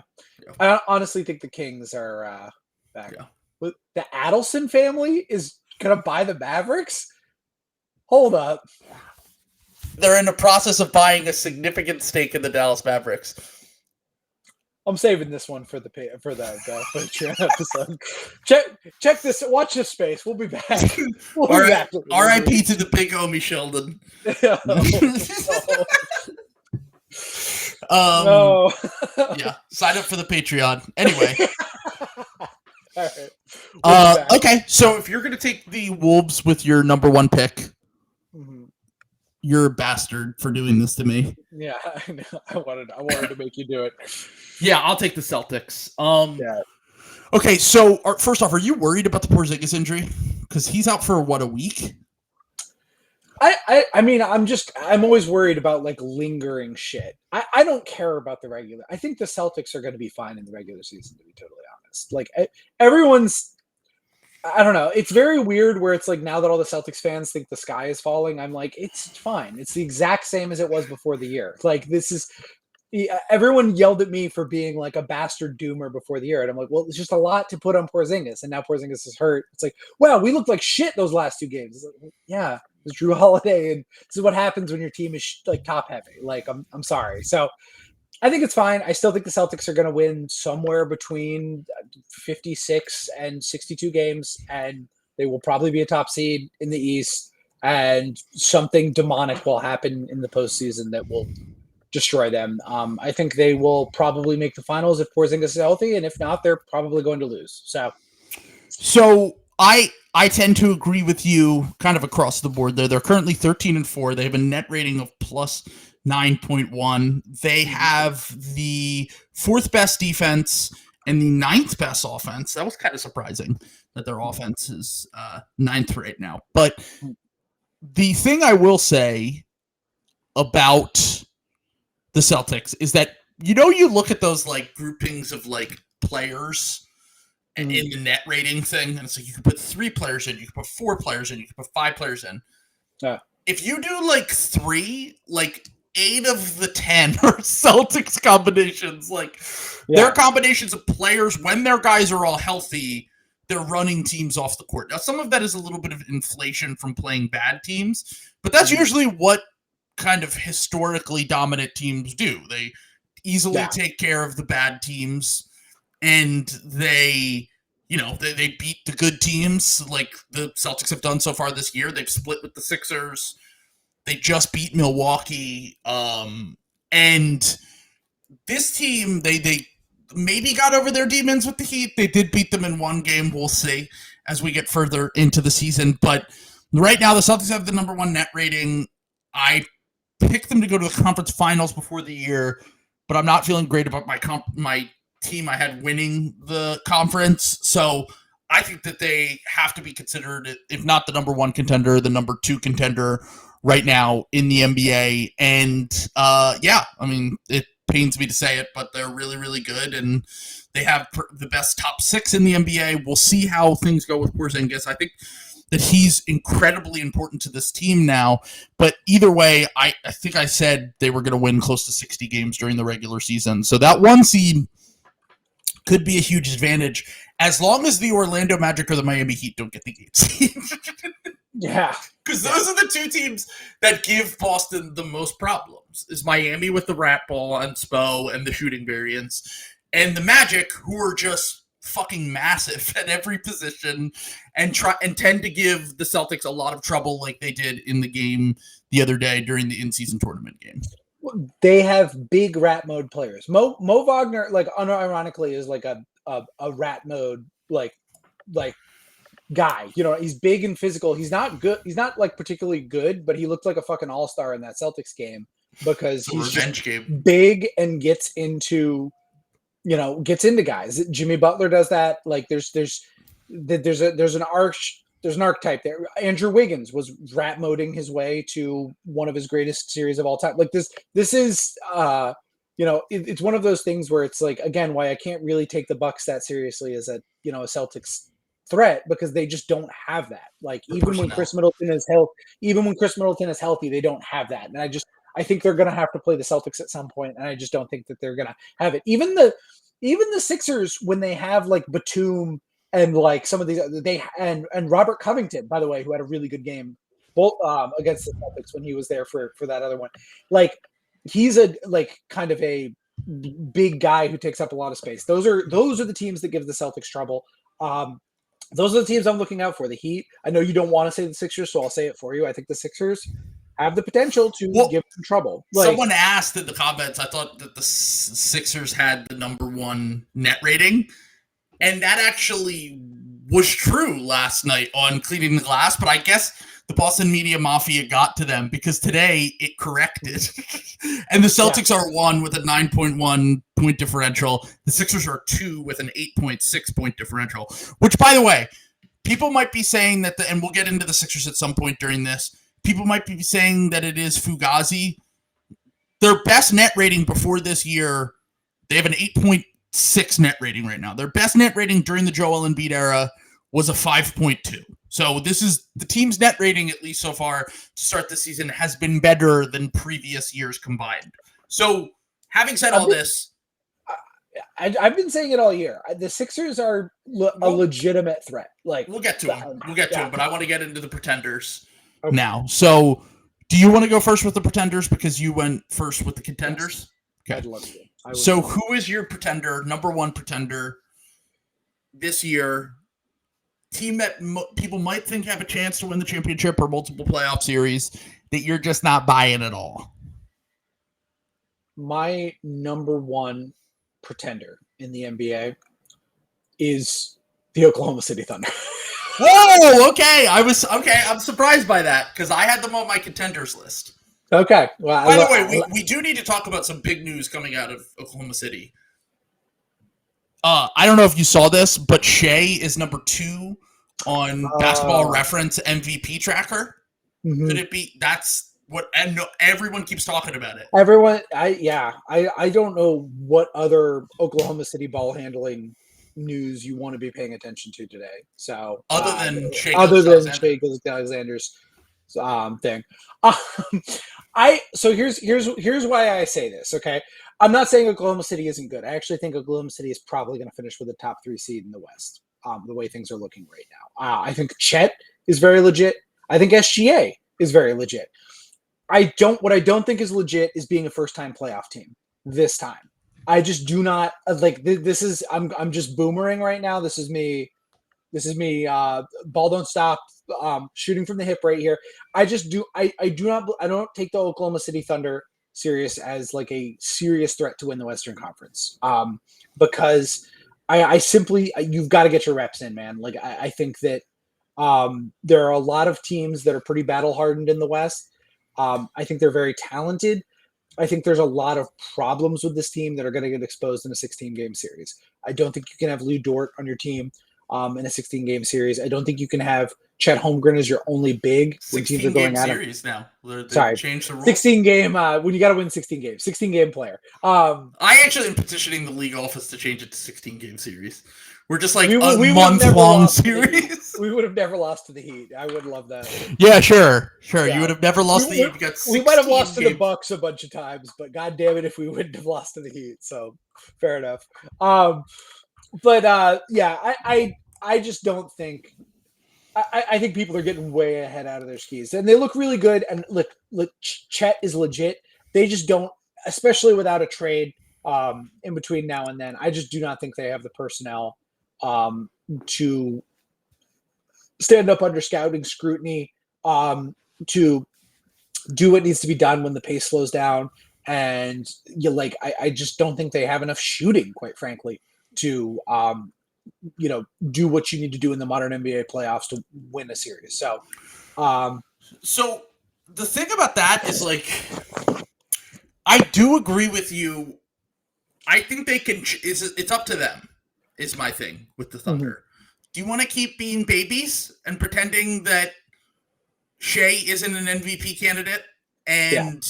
I honestly think the Kings are back. Yeah. The Adelson family is gonna buy the Mavericks. Hold up. They're in the process of buying a significant stake in the Dallas Mavericks. I'm saving this one for the Patreon episode. Check this. Watch this space. We'll be back. R.I.P. to the big homie Sheldon. No. Yeah. Sign up for the Patreon. Anyway. All right. Okay. So if you're gonna take the Wolves with your number 1 pick. Mm-hmm. You're a bastard for doing this to me. Yeah, I know. I wanted to make you do it. Yeah, I'll take the Celtics. Yeah. Okay, so first off, are you worried about the Porzingis injury? Because he's out for a week? I mean, I'm always worried about like lingering shit. I don't care about the regular. I think the Celtics are going to be fine in the regular season, to be totally honest. Like everyone's. I don't know. It's very weird where it's like now that all the Celtics fans think the sky is falling, I'm like, it's fine. It's the exact same as it was before the year. Like everyone yelled at me for being like a bastard doomer before the year. And I'm like, well, it's just a lot to put on Porzingis. And now Porzingis is hurt. It's like, wow, we looked like shit those last 2 games. It's like, yeah, it's Drew Holiday. And this is what happens when your team is like top heavy. Like, I'm sorry. So I think it's fine. I still think the Celtics are going to win somewhere between 56 and 62 games, and they will probably be a top seed in the East, and something demonic will happen in the postseason that will destroy them. I think they will probably make the finals if Porzingis is healthy, and if not, they're probably going to lose. So I tend to agree with you kind of across the board there. They're currently 13-4. They have a net rating of plus 9.1. They have the 4th best defense and the 9th best offense. That was kind of surprising that their offense is 9th right now. But the thing I will say about the Celtics is that, you look at those like groupings of like players and in the net rating thing, and it's like you can put 3 players in, you can put 4 players in, you can put 5 players in. Yeah. If you do like 3, like 8 of the 10 are Celtics combinations. Like They're combinations of players when their guys are all healthy. They're running teams off the court. Now, some of that is a little bit of inflation from playing bad teams, but that's usually what kind of historically dominant teams do. They easily take care of the bad teams, and they beat the good teams like the Celtics have done so far this year. They've split with the Sixers. They just beat Milwaukee. And this team, they maybe got over their demons with the Heat. They did beat them in 1 game. We'll see as we get further into the season. But right now, the Celtics have the number 1 net rating. I picked them to go to the conference finals before the year, but I'm not feeling great about my team I had winning the conference. So I think that they have to be considered, if not the number 1 contender, the number 2 contender right now in the NBA. And I mean, it pains me to say it, but they're really, really good. And they have the best top 6 in the NBA. We'll see how things go with Porzingis. I think that he's incredibly important to this team now. But either way, I think I said they were going to win close to 60 games during the regular season. So that 1 seed could be a huge advantage as long as the Orlando Magic or the Miami Heat don't get the 8 seed. Yeah. Because those are the 2 teams that give Boston the most problems. Is Miami with the rat ball and Spo and the shooting variance, and the Magic, who are just fucking massive at every position and tend to give the Celtics a lot of trouble like they did in the game the other day during the in-season tournament game. They have big rat mode players. Mo Wagner, like unironically, is like a rat mode like guy. He's big and physical. He's not good. He's not like particularly good, but he looked like a fucking all-star in that Celtics game because he's just big and gets into guys. Jimmy Butler does that. Like there's an archetype there. Andrew Wiggins was rat moding his way to one of his greatest series of all time. Like this is it's one of those things where it's like, again, why I can't really take the Bucks that seriously is that a Celtics threat because they just don't have that. Like even when Chris Middleton is healthy, they don't have that. And I think they're going to have to play the Celtics at some point, and I just don't think that they're going to have it. Even the Sixers, when they have like Batum and like some of these, and Robert Covington, by the way, who had a really good game both against the Celtics when he was there for that other one. Like he's a like kind of a big guy who takes up a lot of space. Those are the teams that give the Celtics trouble. Those are the teams I'm looking out for. The Heat. I know you don't want to say the Sixers, so I'll say it for you. I think the Sixers have the potential to give them trouble. Like, someone asked in the comments, I thought that the Sixers had the number 1 net rating, and that actually was true last night on Cleaning the Glass, but I guess the Boston Media Mafia got to them because today it corrected. And the Celtics are 1 with a 9.1 point differential. The Sixers are 2 with an 8.6 point differential, which, by the way, people might be saying that, and we'll get into the Sixers at some point during this, people might be saying that it is Fugazi. Their best net rating before this year, they have an 8.6 net rating right now. Their best net rating during the Joel Embiid era was a 5.2. So this is the team's net rating, at least so far, to start the season, has been better than previous years combined. So having said all this, I've been saying it all year. The Sixers are a legitimate threat. Like we'll get to them. We'll get to them, but I want to get into the pretenders now. So do you want to go first with the pretenders because you went first with the contenders? Yes. Okay. I'd love to. So who is your pretender, number 1 pretender this year? Team that people might think have a chance to win the championship or multiple playoff series that you're just not buying at all? My number 1 pretender in the NBA is the Oklahoma City Thunder. Whoa! Okay, I'm surprised by that because I had them on my contenders list. Okay. Well, by the way, we do need to talk about some big news coming out of Oklahoma City. I don't know if you saw this, but Shea is number 2 on Basketball Reference MVP tracker. Mm-hmm. Could it be? That's what, and everyone keeps talking about it. Everyone, I don't know what other Oklahoma City ball handling news you want to be paying attention to today. So other than Shea Alexander's thing. So here's why I say this. Okay. I'm not saying Oklahoma City isn't good. I actually think Oklahoma City is probably going to finish with a top 3 seed in the West, the way things are looking right now. I think Chet is very legit. I think SGA is very legit. What I don't think is legit is being a first-time playoff team this time. I just do not like this is I'm just boomering right now. This is me. Ball don't stop. Shooting from the hip right here. I don't take the Oklahoma City Thunder serious as like a serious threat to win the Western Conference. Because I simply you've got to get your reps in, man. Like I think that there are a lot of teams that are pretty battle hardened in the West. I think they're very talented. I think there's a lot of problems with this team that are going to get exposed in a 16-game series. I don't think you can have Lou Dort on your team in a 16-game series. I don't think you can have Chet Holmgren as your only big when teams are going out of series now. Sorry, changed the rules. 16-game when you got to win 16 games. 16-game player. I actually am petitioning the league office to change it to 16-game series. We're just like a month-long series. We would have never lost to the Heat. I would love that. Yeah, sure. Yeah. You would have never lost to the Heat. We might have lost to the Bucks a bunch of times, but God damn it if we wouldn't have lost to the Heat. So fair enough. I just don't think I think people are getting way ahead out of their skis. And they look really good. And look, Chet is legit. They just don't, especially without a trade in between now and then. I just do not think they have the personnel to stand up under scouting scrutiny, to do what needs to be done when the pace slows down. And I just don't think they have enough shooting, quite frankly, to do what you need to do in the modern NBA playoffs to win a series. So the thing about that is, like, I do agree with you. I think they can. It's up to them. Is my thing with the Thunder. Mm-hmm. Do you want to keep being babies and pretending that Shea isn't an MVP candidate, and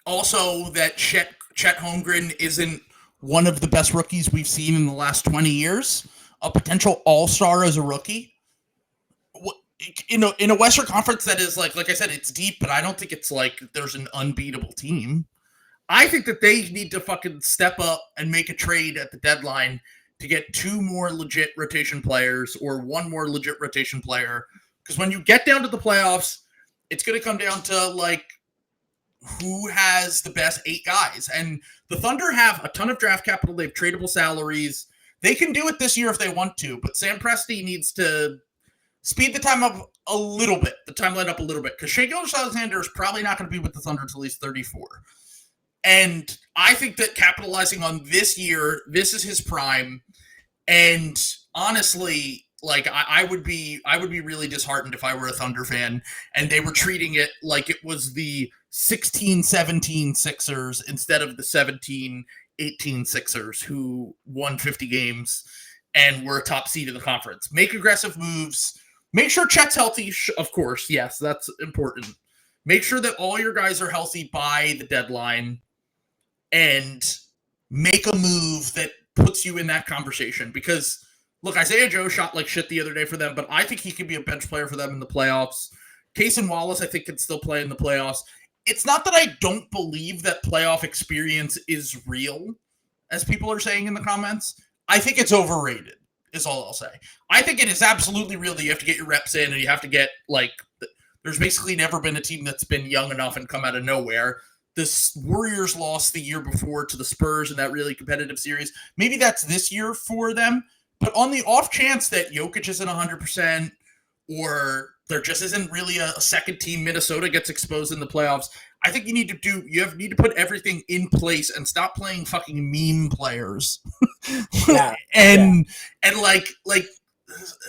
also that Chet Holmgren isn't one of the best rookies we've seen in the last 20 years? a potential all-star as a rookie. In a Western Conference that is like I said, it's deep, but I don't think it's like there's an unbeatable team. I think that they need to fucking step up and make a trade at the deadline to get 2 more legit rotation players or 1 more legit rotation player. Because when you get down to the playoffs, it's going to come down to like who has the best 8 guys. And the Thunder have a ton of draft capital. They have tradable salaries. They can do it this year if they want to, but Sam Presti needs to speed the time up a little bit, the timeline up a little bit, because Shai Gilgeous-Alexander is probably not going to be with the Thunder until he's 34. And I think that capitalizing on this year, this is his prime. And honestly, like I would be really disheartened if I were a Thunder fan and they were treating it like it was the 16-17 Sixers instead of the 17-18 Sixers who won 50 games and were a top seed in the conference. Make aggressive moves. Make sure Chet's healthy, of course. Yes, that's important. Make sure that all your guys are healthy by the deadline and make a move that puts you in that conversation. Because, look, Isaiah Joe shot like shit the other day for them, but I think he could be a bench player for them in the playoffs. Cason Wallace, I think, can still play in the playoffs. It's not that I don't believe that playoff experience is real, as people are saying in the comments. I think it's overrated, is all I'll say. I think it is absolutely real that you have to get your reps in and you have to get, like, there's basically never been a team that's been young enough and come out of nowhere. The Warriors lost the year before to the Spurs in that really competitive series. Maybe that's this year for them. But on the off chance that Jokic isn't 100% or there just isn't really a second team, Minnesota gets exposed in the playoffs, I think you need to put everything in place and stop playing fucking meme players. And like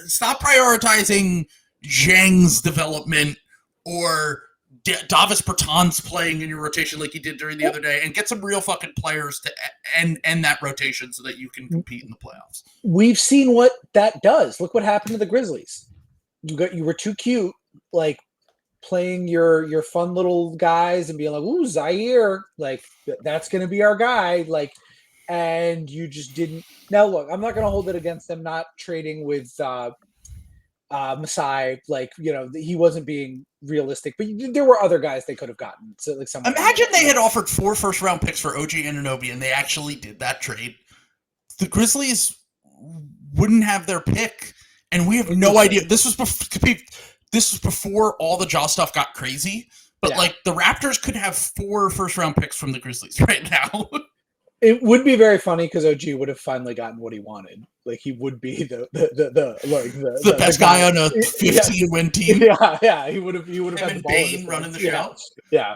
stop prioritizing Zhang's development or Davis Bertans playing in your rotation like you did during the other day, and get some real fucking players to end that rotation so that you can compete in the playoffs. We've seen what that does. Look what happened to the Grizzlies. You were too cute, like playing your fun little guys and being like, "Ooh, Zaire, like that's gonna be our guy," like, and you just didn't. Now look, I'm not gonna hold it against them not trading with Masai, like, you know, he wasn't being realistic, but there were other guys they could have gotten. So like, imagine they had offered 4 first-round picks for OG Anunoby and they actually did that trade. The Grizzlies wouldn't have their pick, and we have no idea. This was before all the Jaw stuff got crazy, but like the Raptors could have 4 first-round picks from the Grizzlies right now. It would be very funny because OG would have finally gotten what he wanted. Like he would be the best guy on a 15-win team. Yeah, he would have had the ball Bane running the show. Yeah.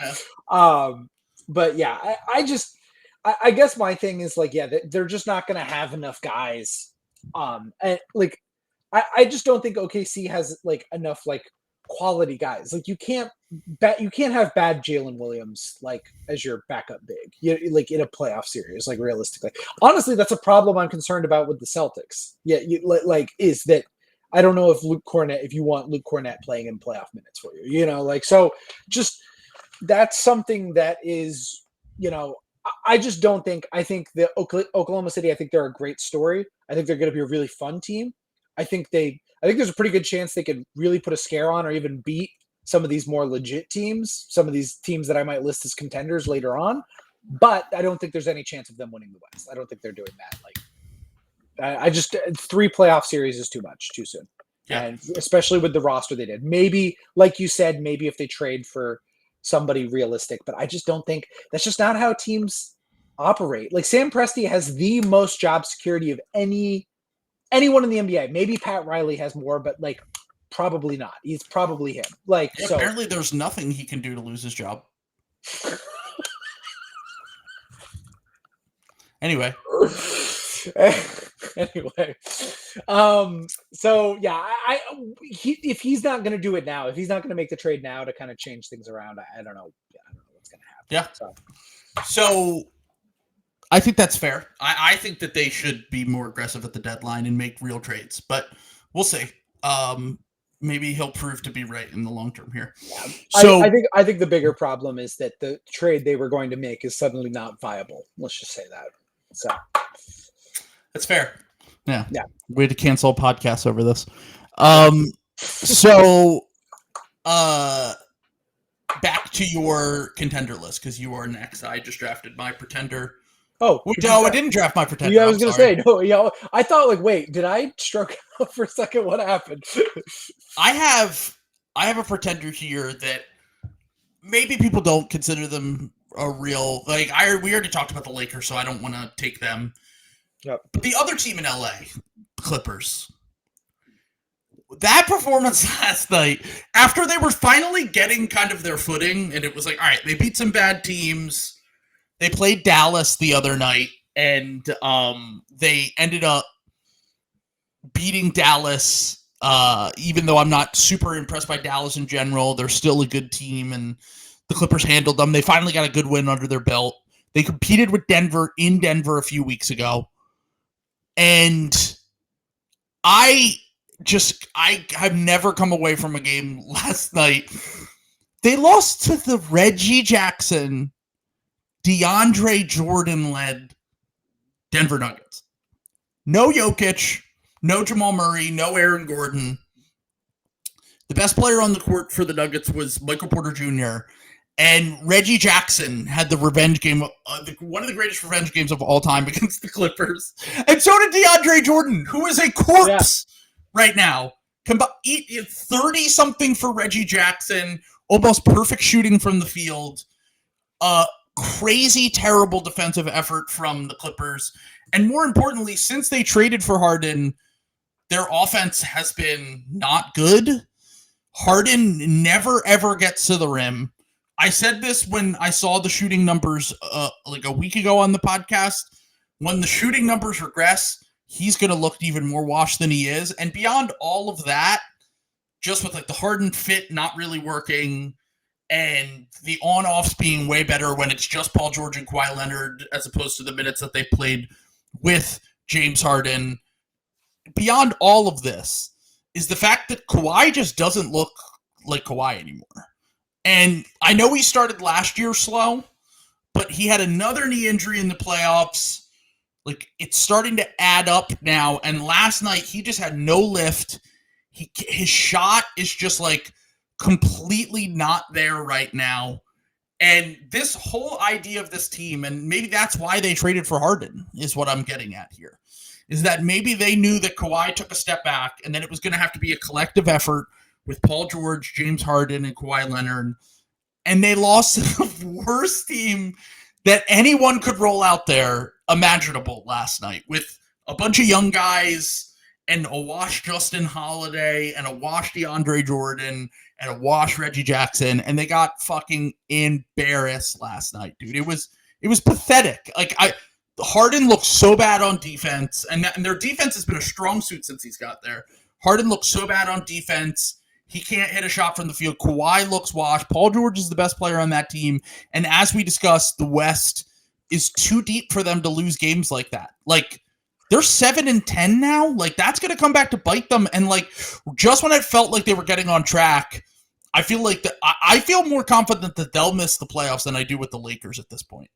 But yeah, I guess my thing is like, they're just not going to have enough guys. And like, I just don't think OKC has like enough like quality guys. Like you can't have bad Jalen Williams like as your backup big, like in a playoff series. Like realistically, honestly, that's a problem I'm concerned about with the Celtics. Is that I don't know if you want Luke Cornett playing in playoff minutes for you, like, so just that's something that is, I just don't think. I think the Oklahoma City, I think they're a great story. I think they're going to be a really fun team. I think there's a pretty good chance they could really put a scare on or even beat some of these more legit teams, some of these teams that I might list as contenders later on. But I don't think there's any chance of them winning the West. I don't think they're doing that. Like, I just 3 playoff series is too much, too soon. Yeah. And especially with the roster they did. Maybe, like you said, maybe if they trade for somebody realistic, but I just don't think that's just not how teams operate. Like Sam Presti has the most job security of anyone in the NBA. Maybe Pat Riley has more, but like probably not. He's probably him. Like, so apparently there's nothing he can do to lose his job. Anyway. So yeah, if he's not going to do it now, if he's not going to make the trade now to kind of change things around, I don't know. Yeah, I don't know what's going to happen. Yeah. So I think that's fair. I think that they should be more aggressive at the deadline and make real trades, but we'll see. Maybe he'll prove to be right in the long term here. Yeah. So I think the bigger problem is that the trade they were going to make is suddenly not viable. Let's just say that. So that's fair. Yeah. Yeah. We had to cancel a podcast over this. So back to your contender list, because you are next. I just drafted my pretender. Oh, No, I didn't draft my pretender. Yeah, I was going to say, no, I thought wait, did I stroke out for a second? What happened? I have a pretender here that maybe people don't consider them a real, we already talked about the Lakers, so I don't want to take them. Yep. But the other team in LA, Clippers, that performance last night, after they were finally getting kind of their footing, and it was like, all right, they beat some bad teams. They played Dallas the other night, and they ended up beating Dallas, even though I'm not super impressed by Dallas in general. They're still a good team, and the Clippers handled them. They finally got a good win under their belt. They competed with Denver in Denver a few weeks ago, and I have never come away from a game last night. They lost to the Reggie Jackson, DeAndre Jordan-led Denver Nuggets. No Jokic, no Jamal Murray, no Aaron Gordon. The best player on the court for the Nuggets was Michael Porter Jr., and Reggie Jackson had the revenge game, one of the greatest revenge games of all time against the Clippers. And so did DeAndre Jordan, who is a corpse right now. 30-something for Reggie Jackson, almost perfect shooting from the field. Crazy, terrible defensive effort from the Clippers. And more importantly, since they traded for Harden, their offense has been not good. Harden never, ever gets to the rim. I said this when I saw the shooting numbers like a week ago on the podcast. When the shooting numbers regress, he's going to look even more washed than he is. And beyond all of that, just with like the Harden fit not really working and the on-offs being way better when it's just Paul George and Kawhi Leonard as opposed to the minutes that they played with James Harden, beyond all of this is the fact that Kawhi just doesn't look like Kawhi anymore. And I know he started last year slow, but he had another knee injury in the playoffs. Like, it's starting to add up now. And last night, he just had no lift. His shot is just like completely not there right now. And this whole idea of this team, and maybe that's why they traded for Harden, is what I'm getting at here, is that maybe they knew that Kawhi took a step back and then it was going to have to be a collective effort with Paul George, James Harden, and Kawhi Leonard. And they lost to the worst team that anyone could roll out there imaginable last night, with a bunch of young guys and a washed Justin Holiday and a washed DeAndre Jordan and a washed Reggie Jackson. And they got fucking embarrassed last night, dude. It was pathetic. Like, Harden looked so bad on defense, and their defense has been a strong suit since he's got there. Harden looks so bad on defense. He can't hit a shot from the field. Kawhi looks washed. Paul George is the best player on that team. And as we discussed, the West is too deep for them to lose games like that. Like, they're 7-10 now. Like, that's going to come back to bite them. And like, just when it felt like they were getting on track, I feel like I feel more confident that they'll miss the playoffs than I do with the Lakers at this point.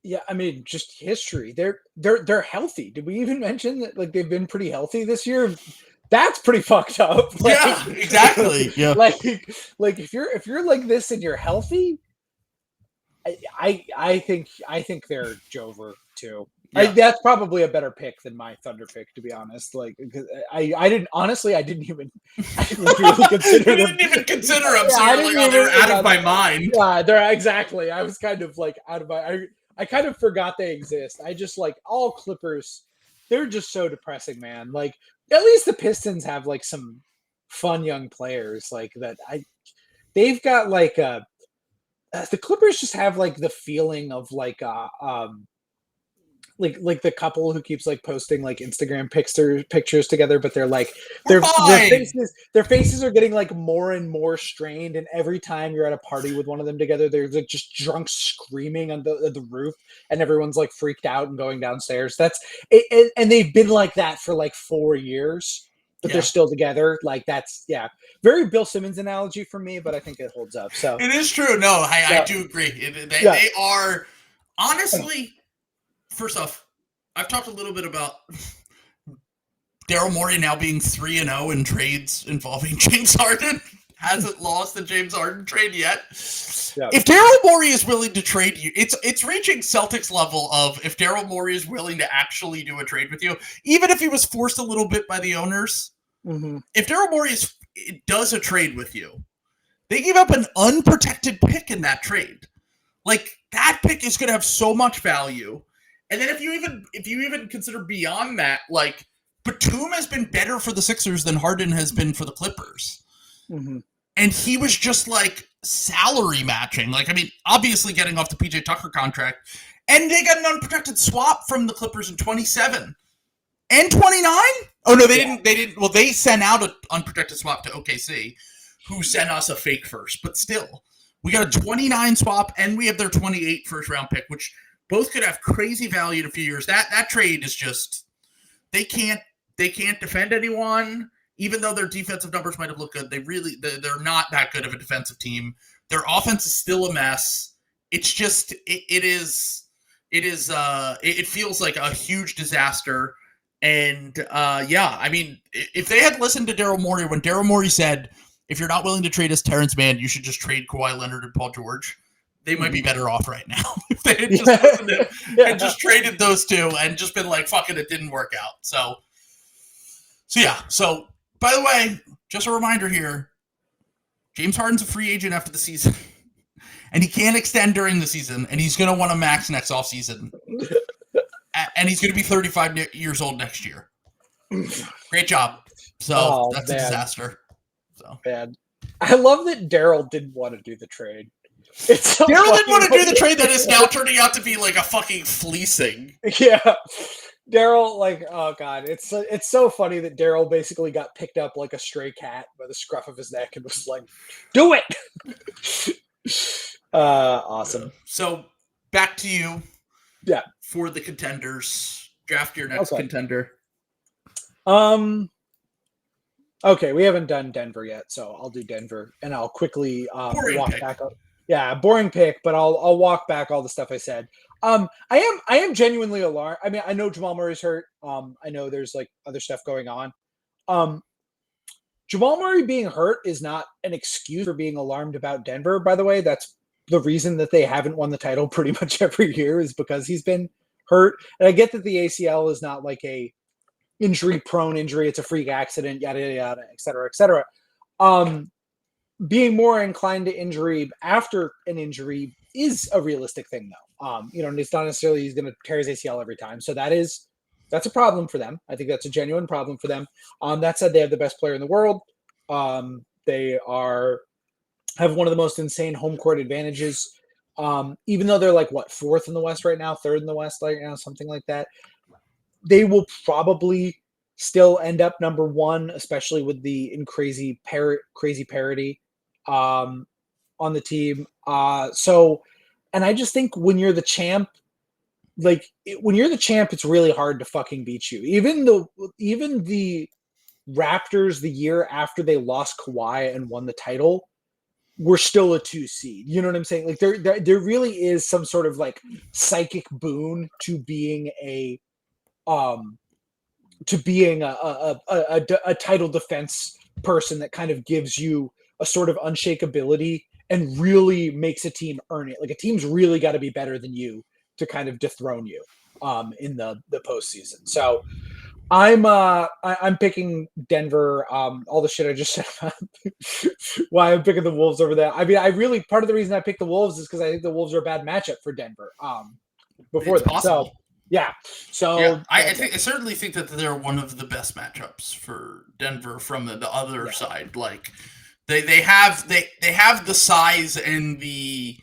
Yeah, I mean, just history. They're healthy. Did we even mention that like they've been pretty healthy this year? That's pretty fucked up. Like, yeah, exactly. Yeah. Like if you're like this and you're healthy, I think they're Jover too. Yeah. That's probably a better pick than my Thunder pick, to be honest. Like, I didn't even really consider them. Didn't even consider them. So they're out of my mind. Yeah, they're exactly. I was kind of like out of my. I kind of forgot they exist. I just like all Clippers. They're just so depressing, man. Like, at least the Pistons have like some fun young players like that. They've got like the Clippers just have like the feeling of like like the couple who keeps like posting like Instagram pictures together, but they're like their faces are getting like more and more strained, and every time you're at a party with one of them together, they're like just drunk screaming on the roof, and everyone's like freaked out and going downstairs. That's it, and they've been like that for like 4 years, but they're still together. Like, that's very Bill Simmons analogy for me, but I think it holds up. So it is true. No, I do agree. They are honestly. First off, I've talked a little bit about Daryl Morey now being 3-0 in trades involving James Harden. Hasn't lost the James Harden trade yet. Yeah. If Daryl Morey is willing to trade you, it's reaching Celtics level of if Daryl Morey is willing to actually do a trade with you, even if he was forced a little bit by the owners. Mm-hmm. If Daryl Morey does a trade with you, they give up an unprotected pick in that trade. Like, that pick is going to have so much value. And then if you even consider beyond that, like, Batum has been better for the Sixers than Harden has been for the Clippers. Mm-hmm. And he was just like salary matching. Like, I mean, obviously getting off the PJ Tucker contract. And they got an unprotected swap from the Clippers in 27 and 29. Oh, no, they didn't. Well, they sent out an unprotected swap to OKC, who sent us a fake first. But still, we got a 29 swap and we have their 28 first round pick, which both could have crazy value in a few years. That trade is just, they can't defend anyone. Even though their defensive numbers might have looked good, they're not that good of a defensive team. Their offense is still a mess. It's just it feels like a huge disaster. And I mean, if they had listened to Daryl Morey when Daryl Morey said, if you're not willing to trade us Terrence Mann, you should just trade Kawhi Leonard and Paul George, they might be better off right now if they had just listened to and just traded those two and just been like, fuck it didn't work out. So by the way, just a reminder here, James Harden's a free agent after the season, and he can't extend during the season, and he's going to want a max next offseason. And he's going to be 35 years old next year. Great job. So that's a disaster. So bad. I love that Daryl didn't want to do the trade. So Daryl didn't want to do the trade that is now turning out to be like a fucking fleecing. Yeah. Daryl, like, oh god, it's so funny that Daryl basically got picked up like a stray cat by the scruff of his neck and was like, "Do it!" Awesome. So back to you. Yeah. For the contenders, draft your next contender. Okay, we haven't done Denver yet, so I'll do Denver, and I'll quickly walk back up. Yeah, boring pick, but I'll walk back all the stuff I said. I am genuinely alarmed. I mean, I know Jamal Murray's hurt. I know there's like other stuff going on. Jamal Murray being hurt is not an excuse for being alarmed about Denver, by the way. That's the reason that they haven't won the title pretty much every year is because he's been hurt. And I get that the ACL is not like a injury-prone injury. It's a freak accident, yada, yada, yada, et cetera, et cetera. Being more inclined to injury after an injury is a realistic thing, though. It's not necessarily he's going to tear his ACL every time. So that's a problem for them. I think that's a genuine problem for them. That said, they have the best player in the world. They have one of the most insane home court advantages. Even though they're like fourth in the West right now, third in the West right now, something like that. They will probably still end up number one, especially with the crazy parity on the team. And I just think when you're the champ, it's really hard to fucking beat you. Even the Raptors, the year after they lost Kawhi and won the title, were still a 2 seed. You know what I'm saying? Like there really is some sort of like psychic boon to being a title defense person that kind of gives you a sort of unshakability and really makes a team earn it. Like a team's really got to be better than you to kind of dethrone you in the postseason. So I'm picking Denver. All the shit I just said about why I'm picking the Wolves over there. I mean, part of the reason I picked the Wolves is because I think the Wolves are a bad matchup for Denver. Before that, so yeah. So yeah, I certainly think that they're one of the best matchups for Denver from the other side. Like they have the size and the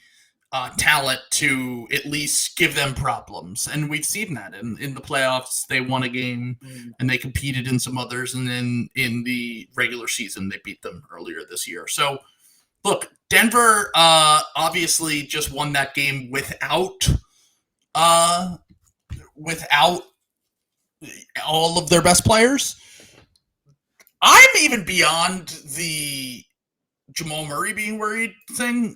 talent to at least give them problems, and we've seen that in the playoffs. They won a game and they competed in some others, and then in the regular season they beat them earlier this year. So look, Denver obviously just won that game without all of their best players. I'm even beyond the Jamal Murray being worried thing.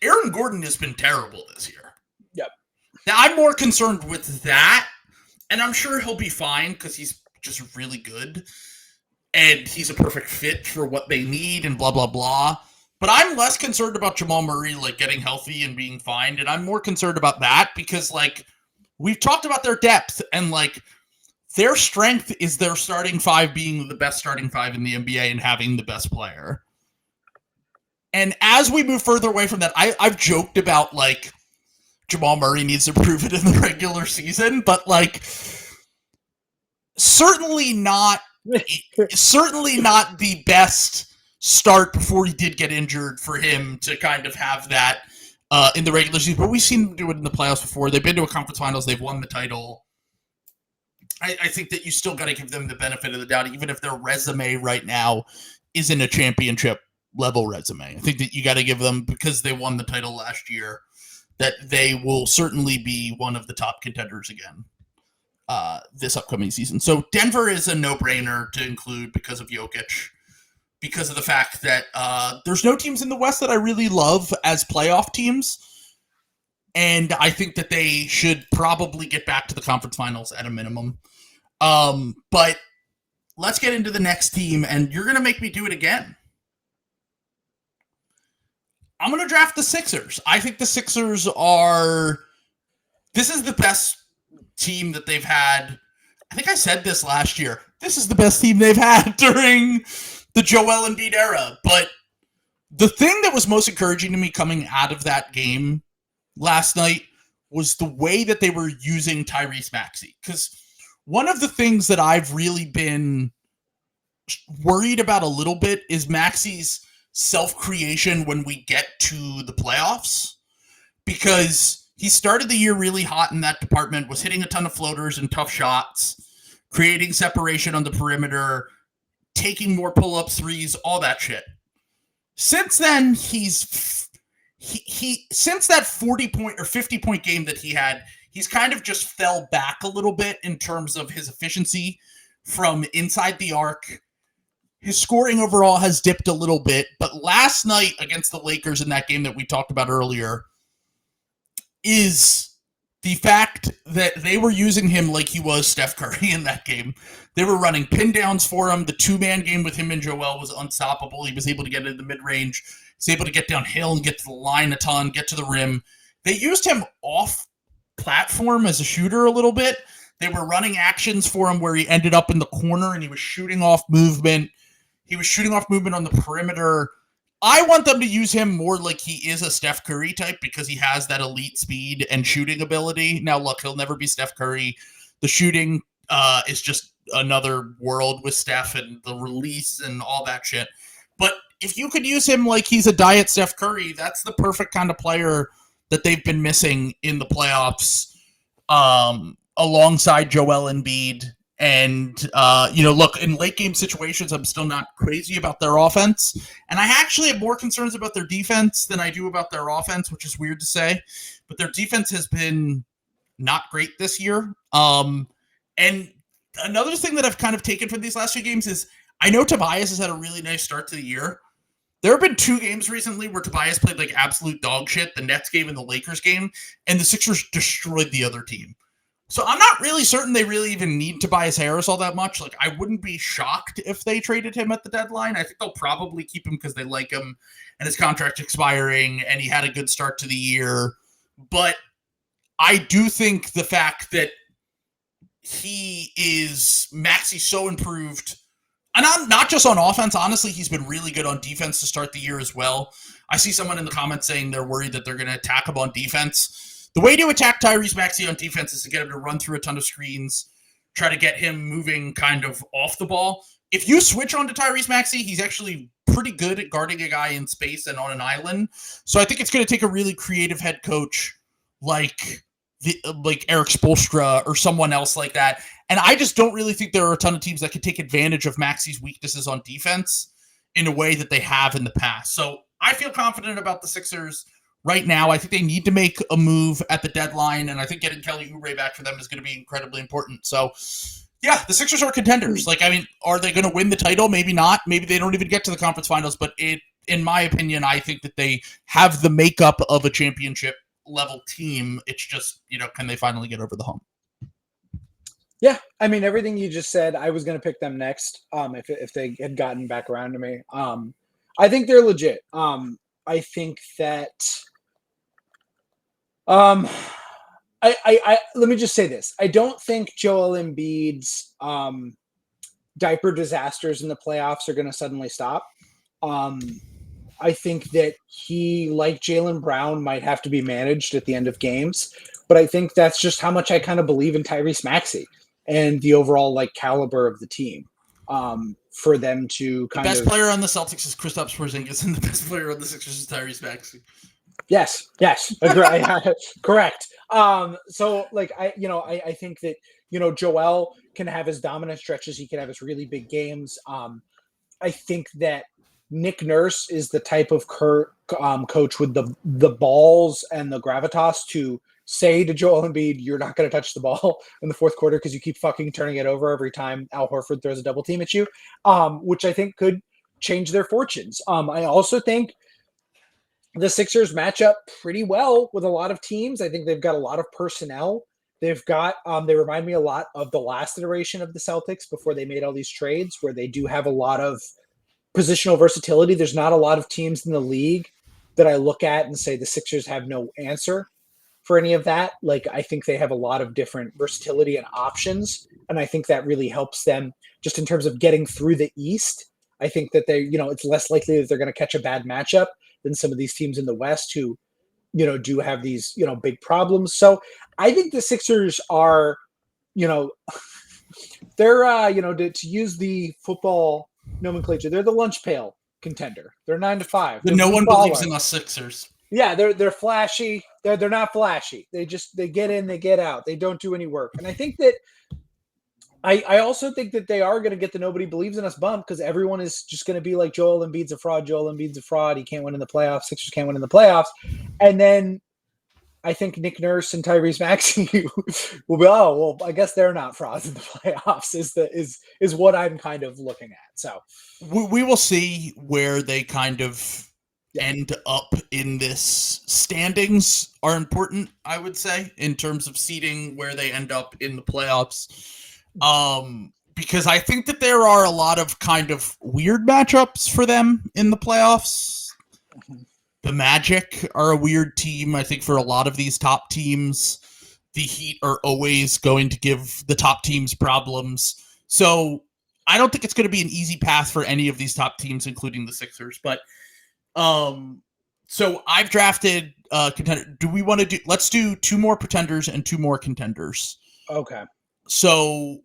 Aaron Gordon has been terrible this year. Yep. Now, I'm more concerned with that, and I'm sure he'll be fine because he's just really good. And he's a perfect fit for what they need and blah, blah, blah. But I'm less concerned about Jamal Murray, like, getting healthy and being fine. And I'm more concerned about that because, like, we've talked about their depth and, like, their strength is their starting five being the best starting five in the NBA and having the best player. And as we move further away from that, I've joked about, like, Jamal Murray needs to prove it in the regular season, but, like, certainly not the best start before he did get injured for him to kind of have that in the regular season. But we've seen them do it in the playoffs before. They've been to a conference finals. They've won the title. I think that you still got to give them the benefit of the doubt, even if their resume right now isn't a championship level resume. I think that you got to give them, because they won the title last year, that they will certainly be one of the top contenders again this upcoming season. So Denver is a no-brainer to include because of Jokic, because of the fact that there's no teams in the West that I really love as playoff teams. And I think that they should probably get back to the conference finals at a minimum. But let's get into the next team, and you're going to make me do it again. I'm going to draft the Sixers. I think the Sixers this is the best team that they've had. I think I said this last year. This is the best team they've had during the Joel Embiid era. But the thing that was most encouraging to me coming out of that game last night was the way that they were using Tyrese Maxey. Because one of the things that I've really been worried about a little bit is Maxey's self-creation when we get to the playoffs, because he started the year really hot in that department, was hitting a ton of floaters and tough shots, creating separation on the perimeter, taking more pull-up threes, all that shit. Since then, since that 40-point or 50-point game that he had, he's kind of just fell back a little bit in terms of his efficiency from inside the arc. His scoring overall has dipped a little bit, but last night against the Lakers in that game that we talked about earlier is the fact that they were using him like he was Steph Curry in that game. They were running pin downs for him. The two-man game with him and Joel was unstoppable. He was able to get into the mid-range. He was able to get downhill and get to the line a ton, get to the rim. They used him off platform as a shooter a little bit. They were running actions for him where he ended up in the corner and he was shooting off movement. He was shooting off movement on the perimeter. I want them to use him more like he is a Steph Curry type because he has that elite speed and shooting ability. Now, look, he'll never be Steph Curry. The shooting is just another world with Steph and the release and all that shit. But if you could use him like he's a diet Steph Curry, that's the perfect kind of player that they've been missing in the playoffs alongside Joel Embiid. And, look, in late game situations, I'm still not crazy about their offense. And I actually have more concerns about their defense than I do about their offense, which is weird to say. But their defense has been not great this year. And another thing that I've kind of taken from these last few games is I know Tobias has had a really nice start to the year. There have been two games recently where Tobias played like absolute dog shit, the Nets game and the Lakers game, and the Sixers destroyed the other team. So I'm not really certain they really even need Tobias Harris all that much. Like, I wouldn't be shocked if they traded him at the deadline. I think they'll probably keep him because they like him and his contract's expiring and he had a good start to the year. But I do think the fact that Maxey's so improved, and not just on offense, honestly, he's been really good on defense to start the year as well. I see someone in the comments saying they're worried that they're going to attack him on defense. The way to attack Tyrese Maxey on defense is to get him to run through a ton of screens, try to get him moving kind of off the ball. If you switch on to Tyrese Maxey, he's actually pretty good at guarding a guy in space and on an island. So I think it's going to take a really creative head coach like Eric Spoelstra or someone else like that. And I just don't really think there are a ton of teams that could take advantage of Maxey's weaknesses on defense in a way that they have in the past. So I feel confident about the Sixers right now. I think they need to make a move at the deadline, and I think getting Kelly Oubre back for them is going to be incredibly important. So, yeah, the Sixers are contenders. Like, I mean, are they going to win the title? Maybe not. Maybe they don't even get to the conference finals, but in my opinion, I think that they have the makeup of a championship level team. It's just, can they finally get over the hump? Yeah, I mean everything you just said. I was going to pick them next. If they had gotten back around to me, I think they're legit. I think that um, I let me just say this. I don't think Joel Embiid's diaper disasters in the playoffs are going to suddenly stop. Um, I think that he, like Jaylen Brown, might have to be managed at the end of games. But I think that's just how much I kind of believe in Tyrese Maxey and the overall like caliber of the team. For them to The kind best of player on the Celtics is Kristaps Porzingis, and the best player on the Sixers is Tyrese Maxey. yes, agree, correct. So like I think that Joel can have his dominant stretches. He can have his really big games. I think that Nick Nurse is the type of coach with the balls and the gravitas to say to Joel Embiid, "You're not going to touch the ball in the fourth quarter because you keep fucking turning it over every time Al Horford throws a double team at you," which I think could change their fortunes. I also think the Sixers match up pretty well with a lot of teams. I think they've got a lot of personnel. They've got they remind me a lot of the last iteration of the Celtics before they made all these trades, where they do have a lot of positional versatility. There's not a lot of teams in the league that I look at and say the Sixers have no answer for any of that. Like, I think they have a lot of different versatility and options. And I think that really helps them just in terms of getting through the East. I think that it's less likely that they're going to catch a bad matchup than some of these teams in the West who, do have these, big problems. So I think the Sixers are, you know, they're, to use the football nomenclature, they're the lunch pail contender. They're 9 to 5. But no one believes in us Sixers. Yeah, they're flashy. They're not flashy. They get in, they get out. They don't do any work. And I think that I also think that they are going to get the nobody believes in us bump because everyone is just going to be like Joel Embiid's a fraud. Joel Embiid's a fraud. He can't win in the playoffs. Sixers can't win in the playoffs. And then I think Nick Nurse and Tyrese Maxey will be, oh, well, I guess they're not frauds in the playoffs is what I'm kind of looking at. So we will see where they kind of end up in this. Standings are important, I would say, in terms of seeding where they end up in the playoffs. Because I think that there are a lot of kind of weird matchups for them in the playoffs. The Magic are a weird team. I think for a lot of these top teams, the Heat are always going to give the top teams problems. So I don't think it's going to be an easy path for any of these top teams, including the Sixers. But so I've drafted contender. Do we want to do? Let's do 2 more pretenders and 2 more contenders. Okay. So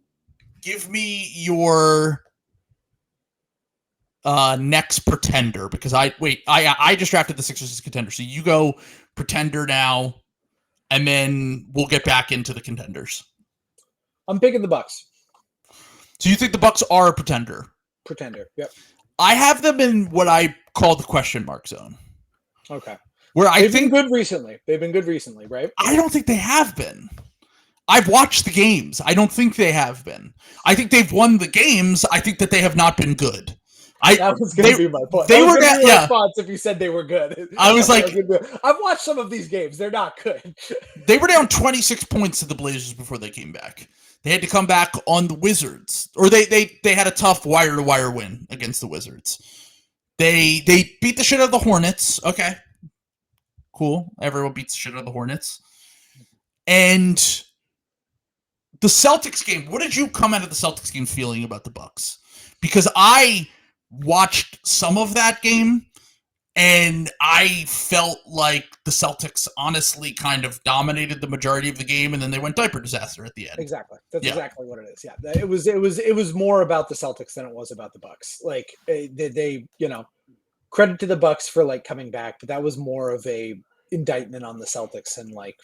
give me your next pretender, because I just drafted the Sixers as contender. So you go pretender now, and then we'll get back into the contenders. I'm picking the Bucks. So you think the Bucks are a pretender? Pretender, yep. I have them in what I call the question mark zone. Okay. Where They've been good recently. They've been good recently, right? I don't think they have been. I've watched the games. I don't think they have been. I think they've won the games. I think that they have not been good. That was going to be my point. They were my response if you said they were good. I was like, I've watched some of these games. They're not good. They were down 26 points to the Blazers before they came back. They had to come back on the Wizards, or they had a tough wire-to-wire win against the Wizards. They beat the shit out of the Hornets. Okay, cool. Everyone beats the shit out of the Hornets. And the Celtics game. What did you come out of the Celtics game feeling about the Bucks? Because I watched some of that game, and I felt like the Celtics honestly kind of dominated the majority of the game, and then they went diaper disaster at the end. Exactly. That's exactly what it is. Yeah. It was more about the Celtics than it was about the Bucks. Like they credit to the Bucks for like coming back, but that was more of a indictment on the Celtics and like,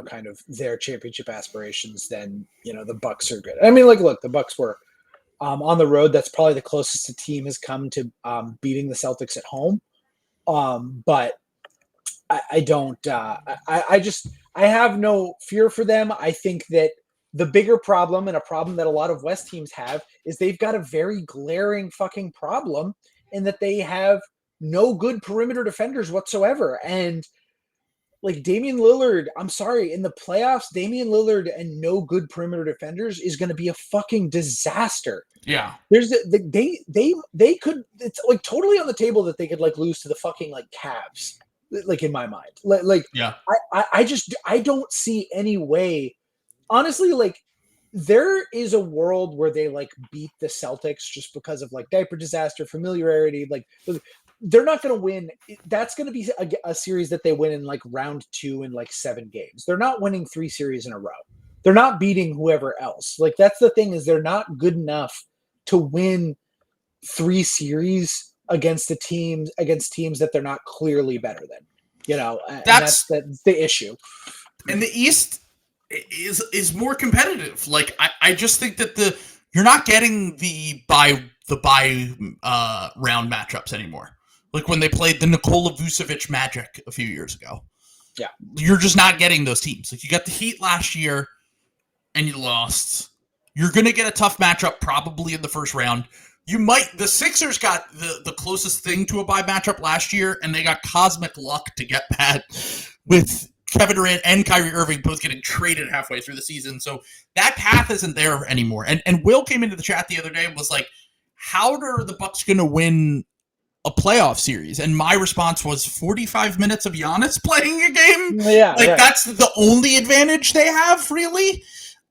kind of their championship aspirations than, the Bucks are good. I mean, like, look, the Bucks were on the road. That's probably the closest a team has come to beating the Celtics at home. But I don't. I have no fear for them. I think that the bigger problem, and a problem that a lot of West teams have, is they've got a very glaring fucking problem in that they have no good perimeter defenders whatsoever. And like Damian Lillard, I'm sorry, in the playoffs, Damian Lillard and no good perimeter defenders is going to be a fucking disaster. Yeah. There's they could, it's like totally on the table that they could like lose to the fucking like Cavs, like in my mind. Like Yeah. I don't see any way. Honestly, like there is a world where they like beat the Celtics just because of like diaper disaster, familiarity. Like they're not going to win. That's going to be a series that they win in like round 2 in like 7 games. They're not winning 3 series in a row. They're not beating whoever else. Like that's the thing, is they're not good enough to win 3 series against teams that they're not clearly better than. You know, and that's the issue. And the East is more competitive. Like I just think that you're not getting the bye round matchups anymore. Like when they played the Nikola Vucevic Magic a few years ago. Yeah. You're just not getting those teams. Like you got the Heat last year and you lost. You're going to get a tough matchup probably in the first round. The Sixers got the closest thing to a bye matchup last year, and they got cosmic luck to get that with Kevin Durant and Kyrie Irving both getting traded halfway through the season. So that path isn't there anymore. And Will came into the chat the other day and was like, how are the Bucks going to win a playoff series? And my response was 45 minutes of Giannis playing a game. Yeah, like that's the only advantage they have, really.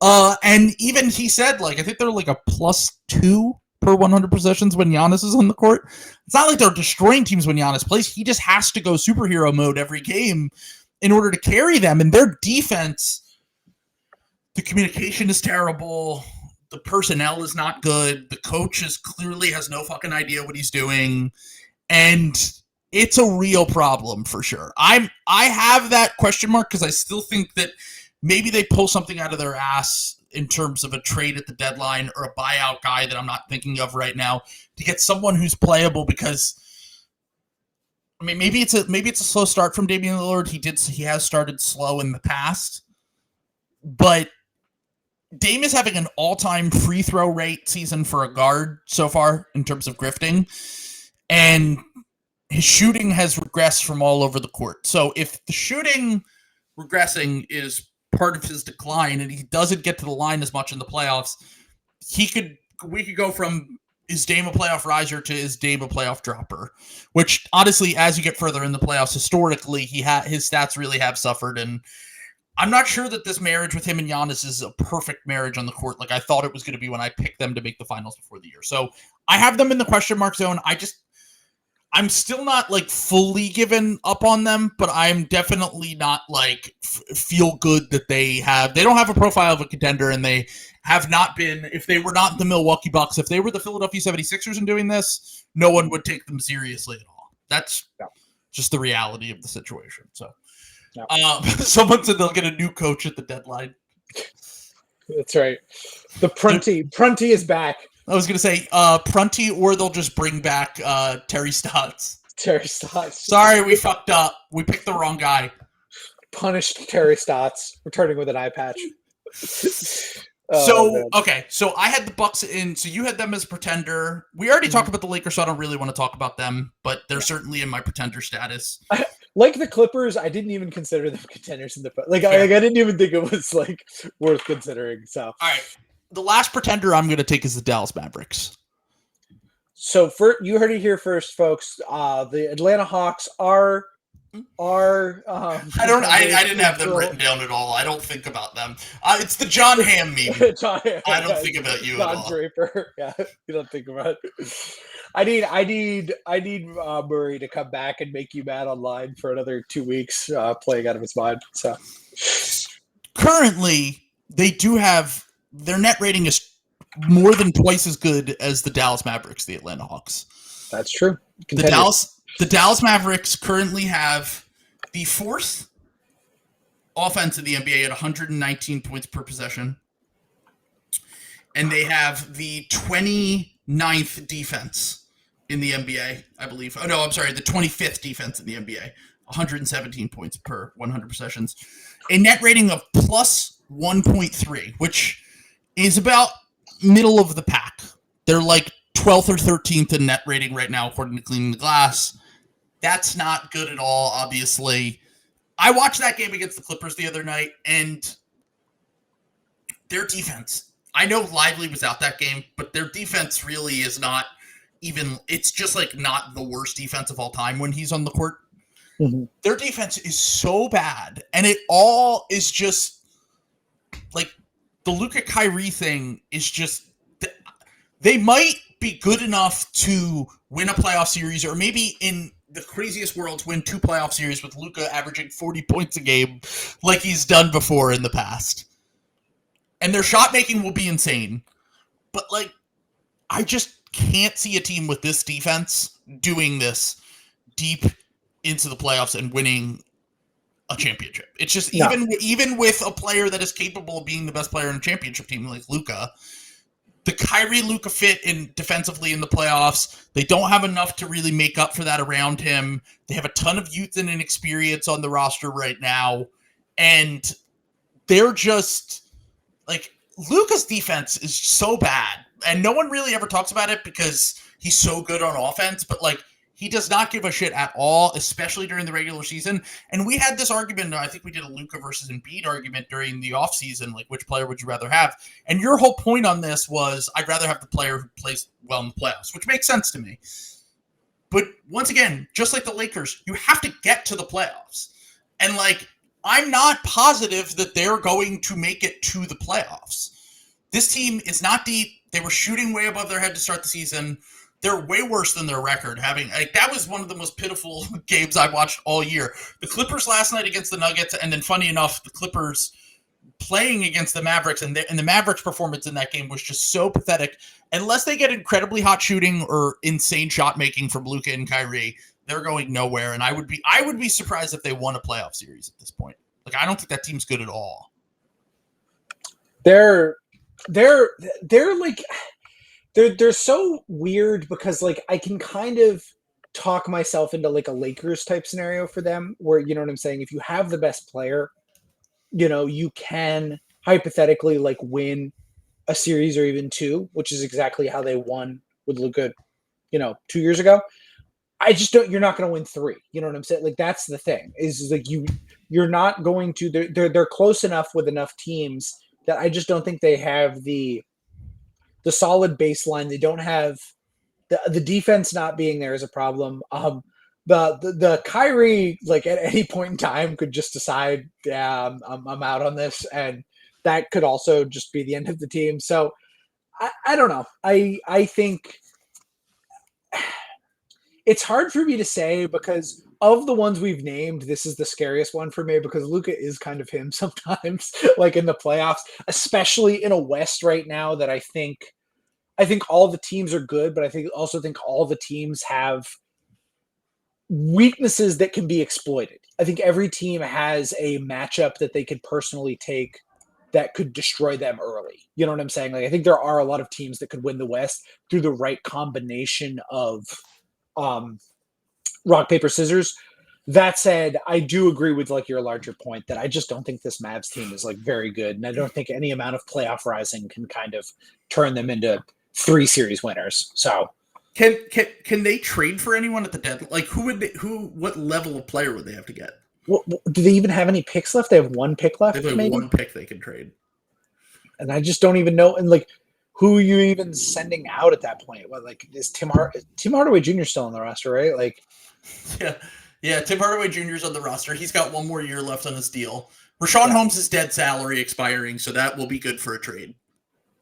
And even he said, like, I think they're like a +2 per 100 possessions when Giannis is on the court. It's not like they're destroying teams when Giannis plays. He just has to go superhero mode every game in order to carry them. And their defense, the communication is terrible. The personnel is not good. The coach clearly has no fucking idea what he's doing. And it's a real problem for sure. I have that question mark because I still think that maybe they pull something out of their ass in terms of a trade at the deadline or a buyout guy that I'm not thinking of right now to get someone who's playable, because I mean maybe it's a slow start from Damian Lillard. He has started slow in the past, but Dame is having an all-time free throw rate season for a guard so far in terms of grifting, and his shooting has regressed from all over the court. So if the shooting regressing is part of his decline and he doesn't get to the line as much in the playoffs, we could go from is Dame a playoff riser to is Dame a playoff dropper, which honestly, as you get further in the playoffs, historically, his stats really have suffered. And I'm not sure that this marriage with him and Giannis is a perfect marriage on the court like I thought it was going to be when I picked them to make the finals before the year. So I have them in the question mark zone. I'm still not like fully given up on them, but I'm definitely not like feel good that they don't have a profile of a contender, and they have not been. If they were not the Milwaukee Bucks, if they were the Philadelphia 76ers and doing this, no one would take them seriously at all. That's just the reality of the situation. So someone said they'll get a new coach at the deadline. That's right. The Prunty is back. I was going to say Prunty, or they'll just bring back Terry Stotts. Terry Stotts. Sorry, we fucked up. We picked the wrong guy. Punished Terry Stotts, returning with an eye patch. Okay. So I had the Bucks in. So you had them as pretender. We already talked about the Lakers, so I don't really want to talk about them, but they're certainly in my pretender status. Like the Clippers, I didn't even consider them contenders in the I didn't even think it was like worth considering. So all right. The last pretender I'm going to take is the Dallas Mavericks. So you heard it here first, folks. The Atlanta Hawks are. I didn't have them written down at all. I don't think about them. It's the John Hamm meme. I don't think about you John at all. Draper. Yeah, you don't think about it. I need Murray to come back and make you mad online for another 2 weeks, playing out of his mind. So currently, they do have. Their net rating is more than twice as good as the Dallas Mavericks, the Atlanta Hawks. That's true. The Dallas Mavericks currently have the 4th offense in the NBA at 119 points per possession. And they have the 29th defense in the NBA, I believe. Oh, no, I'm sorry. The 25th defense in the NBA. 117 points per 100 possessions. A net rating of plus 1.3, which is about middle of the pack. They're like 12th or 13th in net rating right now, according to Cleaning the Glass. That's not good at all, obviously. I watched that game against the Clippers the other night, and their defense, I know Lively was out that game, but their defense really is not even, it's just like not the worst defense of all time when he's on the court. Mm-hmm. Their defense is so bad, and it all is just like the Luka Kyrie thing is just, they might be good enough to win a playoff series, or maybe in the craziest worlds win 2 playoff series with Luka averaging 40 points a game like he's done before in the past. And their shot making will be insane. But like, I just can't see a team with this defense doing this deep into the playoffs and winning a championship. It's just even with a player that is capable of being the best player in a championship team like Luka, the Kyrie Luka fit in defensively in the playoffs, they don't have enough to really make up for that around him. They have a ton of youth and inexperience on the roster right now, and they're just like, Luka's defense is so bad, and no one really ever talks about it because he's so good on offense, but like, he does not give a shit at all, especially during the regular season. And we had this argument, I think we did a Luka versus Embiid argument during the offseason, like which player would you rather have? And your whole point on this was, I'd rather have the player who plays well in the playoffs, which makes sense to me. But once again, just like the Lakers, you have to get to the playoffs. And like, I'm not positive that they're going to make it to the playoffs. This team is not deep. They were shooting way above their head to start the season. They're way worse than their record. That was one of the most pitiful games I watched all year. The Clippers last night against the Nuggets, and then funny enough, the Clippers playing against the Mavericks, and the Mavericks' performance in that game was just so pathetic. Unless they get incredibly hot shooting or insane shot making from Luka and Kyrie, they're going nowhere. And I would be surprised if they won a playoff series at this point. Like, I don't think that team's good at all. They're like. They're so weird because like I can kind of talk myself into like a Lakers type scenario for them where, you know what I'm saying? If you have the best player, you know, you can hypothetically like win a series or even 2, which is exactly how they won with Luka, 2 years ago. I just don't, you're not going to win 3. You know what I'm saying? Like, that's the thing is like you're not going to, they're close enough with enough teams that I just don't think they have the solid baseline. They don't have the defense not being there is a problem. The Kyrie, like at any point in time, could just decide, yeah, I'm out on this, and that could also just be the end of the team. So I don't know. I think it's hard for me to say because of the ones we've named, this is the scariest one for me because Luka is kind of him sometimes, like in the playoffs, especially in a West right now that I think all the teams are good, but I also think all the teams have weaknesses that can be exploited. I think every team has a matchup that they could personally take that could destroy them early. You know what I'm saying? Like, I think there are a lot of teams that could win the West through the right combination of rock, paper, scissors. That said, I do agree with like your larger point that I just don't think this Mavs team is like very good. And I don't think any amount of playoff rising can kind of turn them into 3 series winners. So can they trade for anyone at the deadline? Like, what level of player would they have to get? Do they even have any picks left? They have 1 pick left. They have like 1 pick they can trade. And I just don't even know. And like, who are you even sending out at that point? What, like, is Tim Hardaway Jr. still on the roster, right? Like, yeah. Tim Hardaway Jr. is on the roster. He's got 1 more year left on his deal. Rashawn Holmes is dead salary expiring, so that will be good for a trade.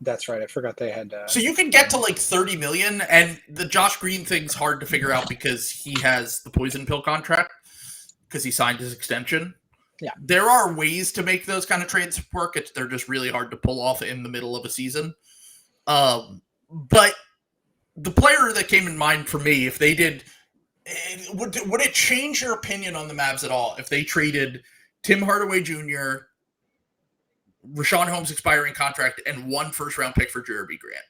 That's right. I forgot they had. So you can get to like $30 million, and the Josh Green thing's hard to figure out because he has the poison pill contract because he signed his extension. Yeah, there are ways to make those kind of trades work. They're just really hard to pull off in the middle of a season. But the player that came in mind for me, if they did, would it change your opinion on the Mavs at all if they traded Tim Hardaway Jr., Rashawn Holmes expiring contract, and 1 first-round pick for Jeremy Grant?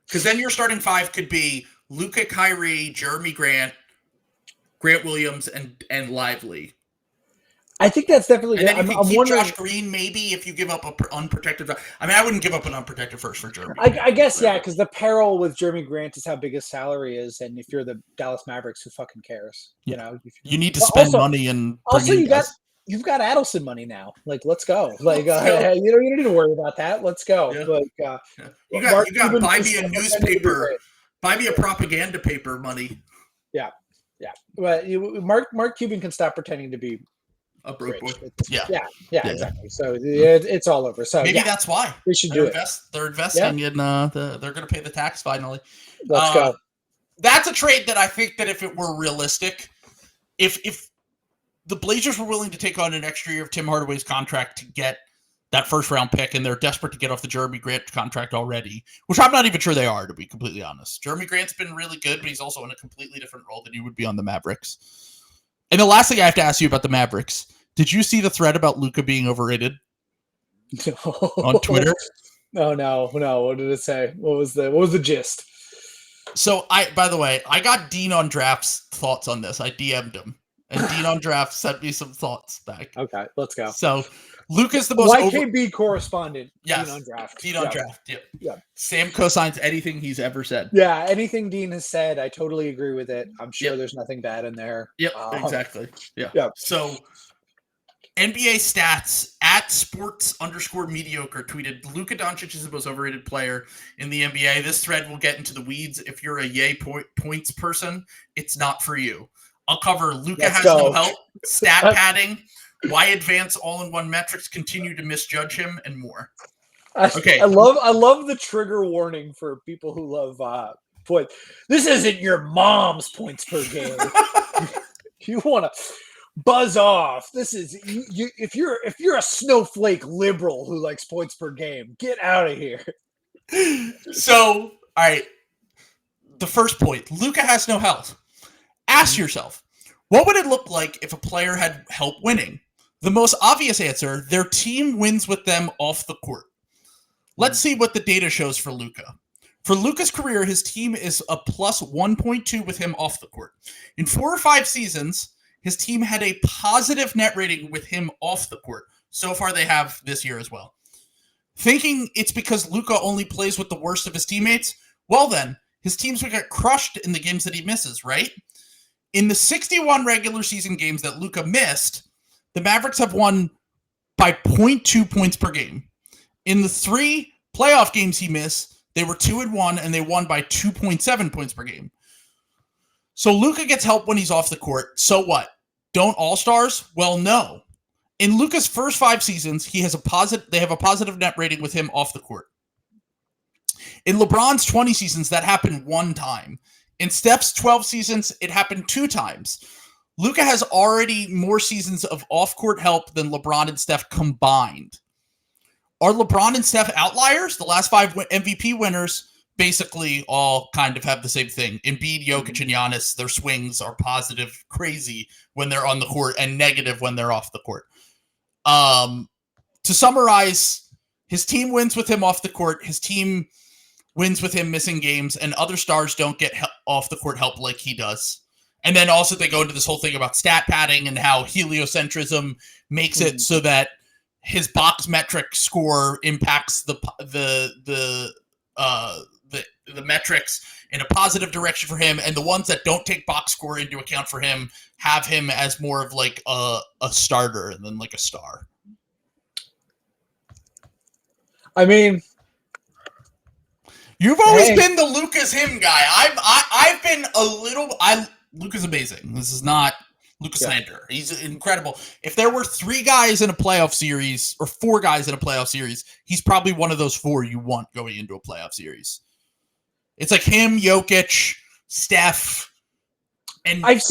Because then your starting 5 could be Luka, Kyrie, Jeremy Grant, Grant Williams, and Lively. I think that's definitely And good. then you can I'm keep wondering. Josh Green maybe if you give up an unprotected. I mean, I wouldn't give up an unprotected first for Jeremy. I guess yeah, because the peril with Jeremy Grant is how big his salary is, and if you're the Dallas Mavericks, who fucking cares? Yeah. You know, you need to but spend money and bring also in you guys. you've got Adelson money now. Like, let's go. Like, Let's go. you don't need to worry about that. Let's go. Yeah. Like, Yeah. You Mark got Cuban buy can me a still pretend to be newspaper, great. buy me a propaganda paper money. Yeah, yeah. But Mark Cuban can stop pretending to be A broke boy. Yeah, Yeah. exactly. So it's all over. So maybe that's why we should do it. They're investing in they're going to pay the tax finally. Let's go. That's a trade that I think that if it were realistic, if the Blazers were willing to take on an extra year of Tim Hardaway's contract to get that first round pick, and they're desperate to get off the Jeremy Grant contract already, which I'm not even sure they are, to be completely honest. Jeremy Grant's been really good, but he's also in a completely different role than he would be on the Mavericks. And the last thing I have to ask you about the Mavericks, did you see the thread about Luka being overrated on Twitter? Oh no. What did it say? What was the gist? So by the way, I got Dean on Draft's thoughts on this. I DM'd him, and Dean on Draft sent me some thoughts back. Okay, let's go. So Luka's the most YKB correspondent. Yes. Dean on Draft. Dean on Draft. Yep. Yeah. Sam cosigns anything he's ever said. Yeah, anything Dean has said, I totally agree with it. I'm sure there's nothing bad in there. Yep, exactly. Yeah. Yeah. So NBA stats at sports_mediocre tweeted Luka Doncic is the most overrated player in the NBA. This thread will get into the weeds. If you're a yay points person, it's not for you. I'll cover Luka has no help, stat padding, why advanced all-in-one metrics continue to misjudge him, and more. Okay. I love the trigger warning for people who love points. This isn't your mom's points per game. You want to buzz off. This is you. If you're a snowflake liberal who likes points per game, get out of here. So, all right. The first point: Luka has no health. Ask yourself, what would it look like if a player had help winning? The most obvious answer: their team wins with them off the court. Let's see what the data shows for Luka. For Luka's career, his team is a plus 1.2 with him off the court. In 4 or 5 seasons, his team had a positive net rating with him off the court. So far, they have this year as well. Thinking it's because Luka only plays with the worst of his teammates? Well then, his teams would get crushed in the games that he misses, right? In the 61 regular season games that Luka missed, the Mavericks have won by 0.2 points per game. In the 3 playoff games he missed, they were 2-1, and they won by 2.7 points per game. So Luka gets help when he's off the court. So what? Don't all-stars? Well, no. In Luka's first 5 seasons, they have a positive net rating with him off the court. In LeBron's 20 seasons, that happened 1 time. In Steph's 12 seasons, it happened 2 times. Luka has already more seasons of off-court help than LeBron and Steph combined. Are LeBron and Steph outliers? The last 5 MVP winners basically all kind of have the same thing. Embiid, Jokic, and Giannis, their swings are positive, crazy when they're on the court, and negative when they're off the court. To summarize, his team wins with him off the court. His team wins with him missing games, and other stars don't get off the court help like he does. And then also they go into this whole thing about stat padding and how heliocentrism makes it so that his box metric score impacts the metrics in a positive direction for him, and the ones that don't take box score into account for him have him as more of like a starter than like a star. I mean, you've always been the Luka's him guy. I've been a little. Luka's amazing. This is not Luka slander. He's incredible. If there were 3 guys in a playoff series or 4 guys in a playoff series, he's probably one of those 4 you want going into a playoff series. It's like him, Jokic, Steph, and I've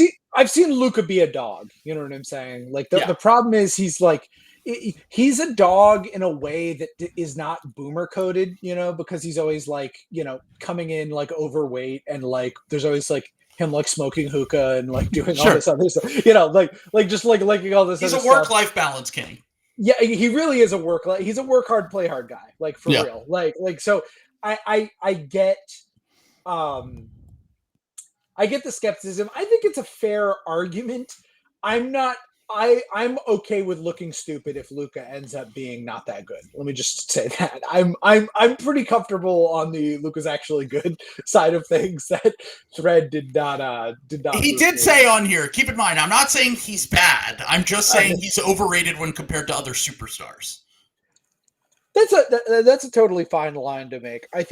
seen Luka be a dog. You know what I'm saying? Like the problem is he's a dog in a way that is not boomer coded, you know, because he's always like, you know, coming in like overweight, and like there's always like him like smoking hookah and like doing all this other stuff, you know, like just like liking all this. He's other a work-life balance king. Yeah, he really is he's a work hard, play hard guy, like for real. Like so I get the skepticism. I think it's a fair argument. I'm not I'm okay with looking stupid if Luka ends up being not that good. Let me just say that I'm pretty comfortable on the Luka's actually good side of things. That thread did not. He did say on here. Keep in mind, I'm not saying he's bad. I'm just saying he's overrated when compared to other superstars. That's a totally fine line to make. I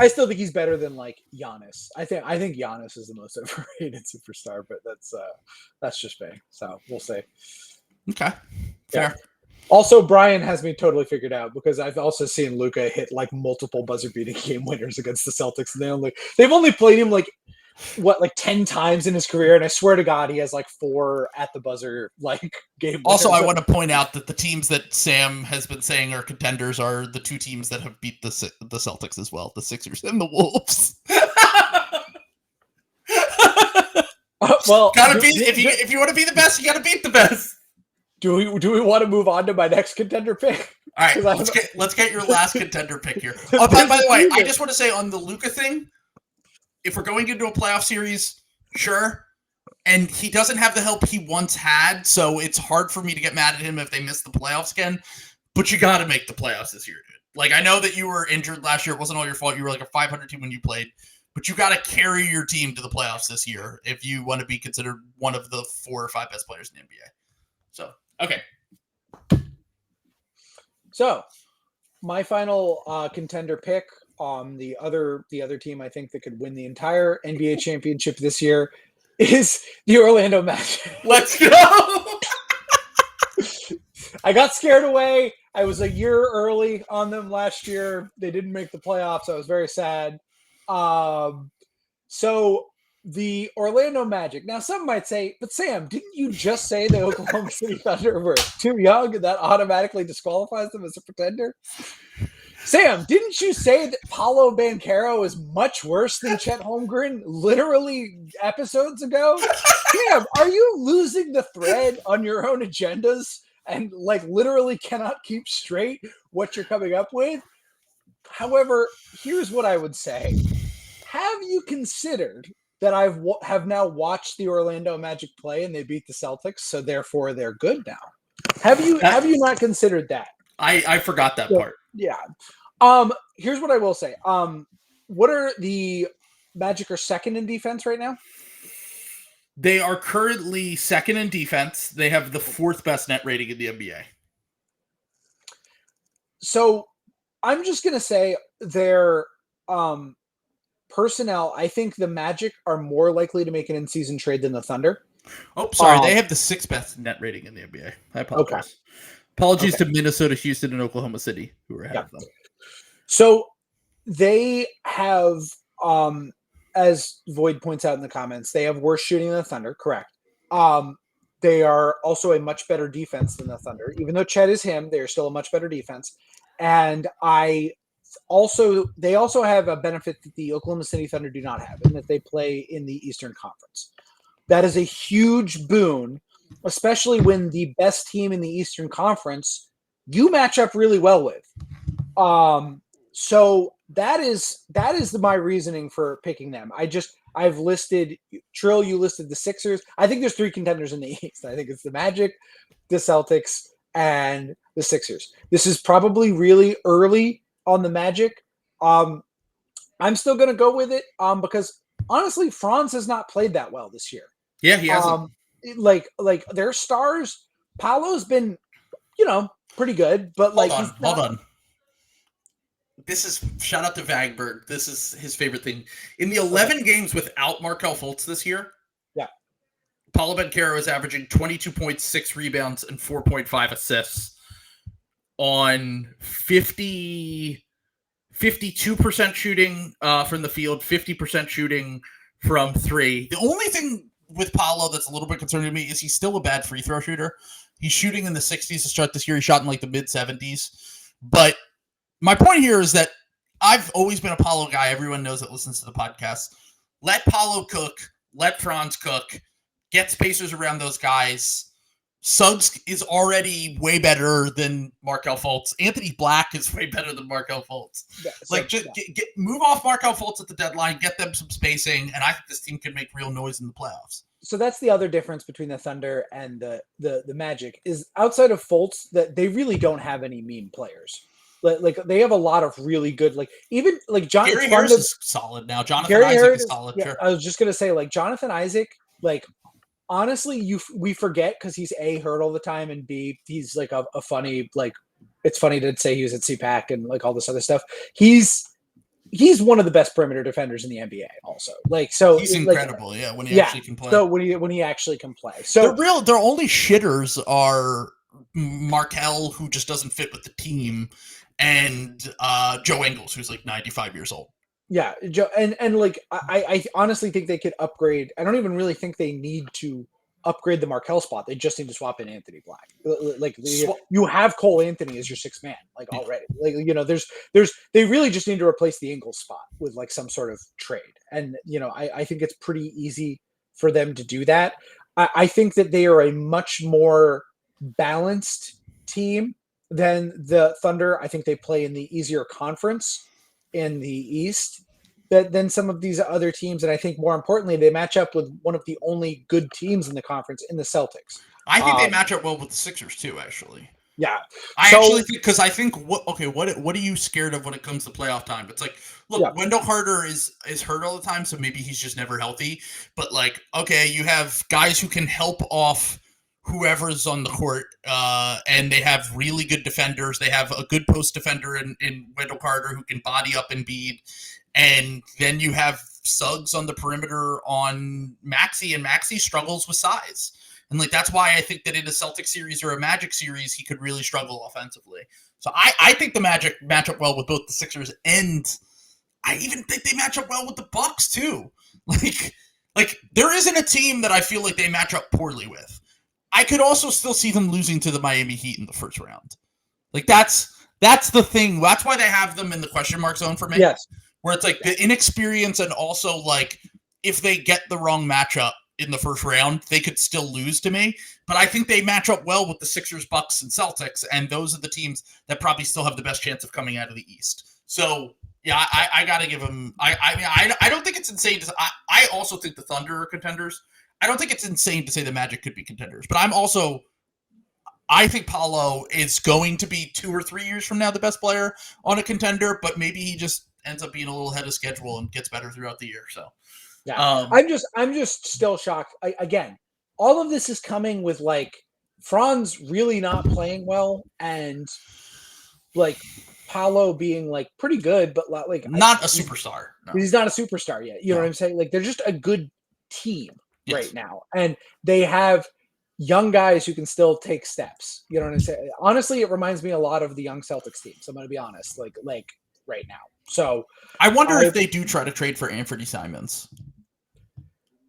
still think he's better than like Giannis. I think Giannis is the most overrated superstar, but that's just me. So we'll see. Okay, fair. Yeah. Also, Brian has me totally figured out because I've also seen Luka hit like multiple buzzer-beating game winners against the Celtics, and they've only played him like 10 times in his career, and I swear to God, he has like 4 at the buzzer like game. Also, I want to point out that the teams that Sam has been saying are contenders are the 2 teams that have beat the Celtics as well, the Sixers and the Wolves. Well, gotta be if you want to be the best, you gotta beat the best. Do we want to move on to my next contender pick? All right, let's get your last contender pick here. Oh, by the way, I just want to say on the Luka thing, if we're going into a playoff series, sure. And he doesn't have the help he once had, so it's hard for me to get mad at him if they miss the playoffs again. But you got to make the playoffs this year, dude. Like, I know that you were injured last year. It wasn't all your fault. You were like a 500 team when you played. But you got to carry your team to the playoffs this year if you want to be considered one of the 4 or 5 best players in the NBA. So, okay. So, my final contender pick on the other team I think that could win the entire NBA championship this year is the Orlando Magic. Let's go! I got scared away. I was a year early on them last year. They didn't make the playoffs. I was very sad. So the Orlando Magic. Now, some might say, but Sam, didn't you just say the Oklahoma City Thunder were too young and that automatically disqualifies them as a pretender? Sam, didn't you say that Paolo Banchero is much worse than Chet Holmgren literally episodes ago? Sam, are you losing the thread on your own agendas and like literally cannot keep straight what you're coming up with? However, here's what I would say. Have you considered that I have now watched the Orlando Magic play and they beat the Celtics, so therefore they're good now? Have you not considered that? I forgot that part. Yeah. Here's what I will say. What are the Magic are second in defense right now? They are currently second in defense. They have the 4th best net rating in the NBA. So I'm just going to say their personnel, I think the Magic are more likely to make an in-season trade than the Thunder. Oh, sorry. They have the 6th best net rating in the NBA. I apologize. Okay. Apologies to Minnesota, Houston, and Oklahoma City, who were ahead of them. So they have, as Void points out in the comments, they have worse shooting than the Thunder, correct. They are also a much better defense than the Thunder. Even though Chet is him, they are still a much better defense. And they also have a benefit that the Oklahoma City Thunder do not have, in that they play in the Eastern Conference. That is a huge boon, especially when the best team in the Eastern Conference you match up really well with. So that is my reasoning for picking them. I've listed Trill. You listed the Sixers. I think there's 3 contenders in the East. I think it's the Magic, the Celtics, and the Sixers. This is probably really early on the Magic. I'm still going to go with it because honestly, Franz has not played that well this year. Yeah, he hasn't. Like their stars, Paolo's been, pretty good, but hold on. This is shout out to Vagberg. This is his favorite thing. In the 11 games without Markelle Fultz this year, Paolo Banchero is averaging 22.6 rebounds and 4.5 assists on 52% shooting from the field, 50% shooting from 3. The only thing with Paolo that's a little bit concerning to me is he's still a bad free throw shooter. He's shooting in the 60s to start this year. He shot in like the mid 70s. But my point here is that I've always been a Paolo guy. Everyone knows that listens to the podcast. Let Paolo cook. Let Franz cook. Get spacers around those guys. Suggs is already way better than Markelle Fultz. Anthony Black is way better than Markelle Fultz. Yeah, so, just move off Markelle Fultz at the deadline, get them some spacing, and I think this team can make real noise in the playoffs. So that's the other difference between the Thunder and the Magic is outside of Fultz that they really don't have any meme players. Like they have a lot of really good, like even like Gary Harris is solid now. Jonathan Isaac is solid. Yeah, sure. I was just gonna say like Jonathan Isaac, like honestly, we forget because he's A, hurt all the time, and B, he's like a funny, like it's funny to say he was at CPAC and like all this other stuff. He's one of the best perimeter defenders in the NBA also. Like so he's incredible, like, when he actually can play. So when he actually can play. So their only shitters are Markelle, who just doesn't fit with the team, and Joe Ingles, who's like 95 years old. Yeah, Joe, and like I honestly think they could upgrade. I don't even really think they need to upgrade the Markelle spot. They just need to swap in Anthony Black. Like you have Cole Anthony as your sixth man, like already. Like they really just need to replace the Ingles spot with like some sort of trade. And I think it's pretty easy for them to do that. I think that they are a much more balanced team than the Thunder. I think they play in the easier conference in the East than some of these other teams. And I think more importantly, they match up with one of the only good teams in the conference in the Celtics. I think they match up well with the Sixers too, actually. Yeah. I actually think, because I think, what are you scared of when it comes to playoff time? It's like, look, Wendell Carter is hurt all the time, so maybe he's just never healthy. But like, okay, you have guys who can help off whoever's on the court, and they have really good defenders. They have a good post defender in Wendell Carter who can body up Embiid. And then you have Suggs on the perimeter on Maxey, and Maxey struggles with size. And like that's why I think that in a Celtic series or a Magic series, he could really struggle offensively. So I think the Magic match up well with both the Sixers, and I even think they match up well with the Bucks too. Like there isn't a team that I feel like they match up poorly with. I could also still see them losing to the Miami Heat in the first round. Like that's the thing. That's why they have them in the question mark zone for me. Yes. Where it's like the inexperience, and also like if they get the wrong matchup in the first round, they could still lose to me. But I think they match up well with the Sixers, Bucks, and Celtics, and those are the teams that probably still have the best chance of coming out of the East. So yeah, I gotta give them. I don't think it's insane to. I also think the Thunder are contenders. I don't think it's insane to say the Magic could be contenders, but I think Paolo is going to be 2 or 3 years from now the best player on a contender, but maybe he just ends up being a little ahead of schedule and gets better throughout the year. So yeah, I'm just still shocked. Again, all of this is coming with like Franz really not playing well, and like Paolo being like pretty good, but like not a superstar. No. He's not a superstar yet. You know what I'm saying? Like they're just a good team right now, and they have young guys who can still take steps. You know what I'm saying? Honestly, it reminds me a lot of the young Celtics teams. I'm going to be honest, like right now. So I wonder if they do try to trade for Anthony Simons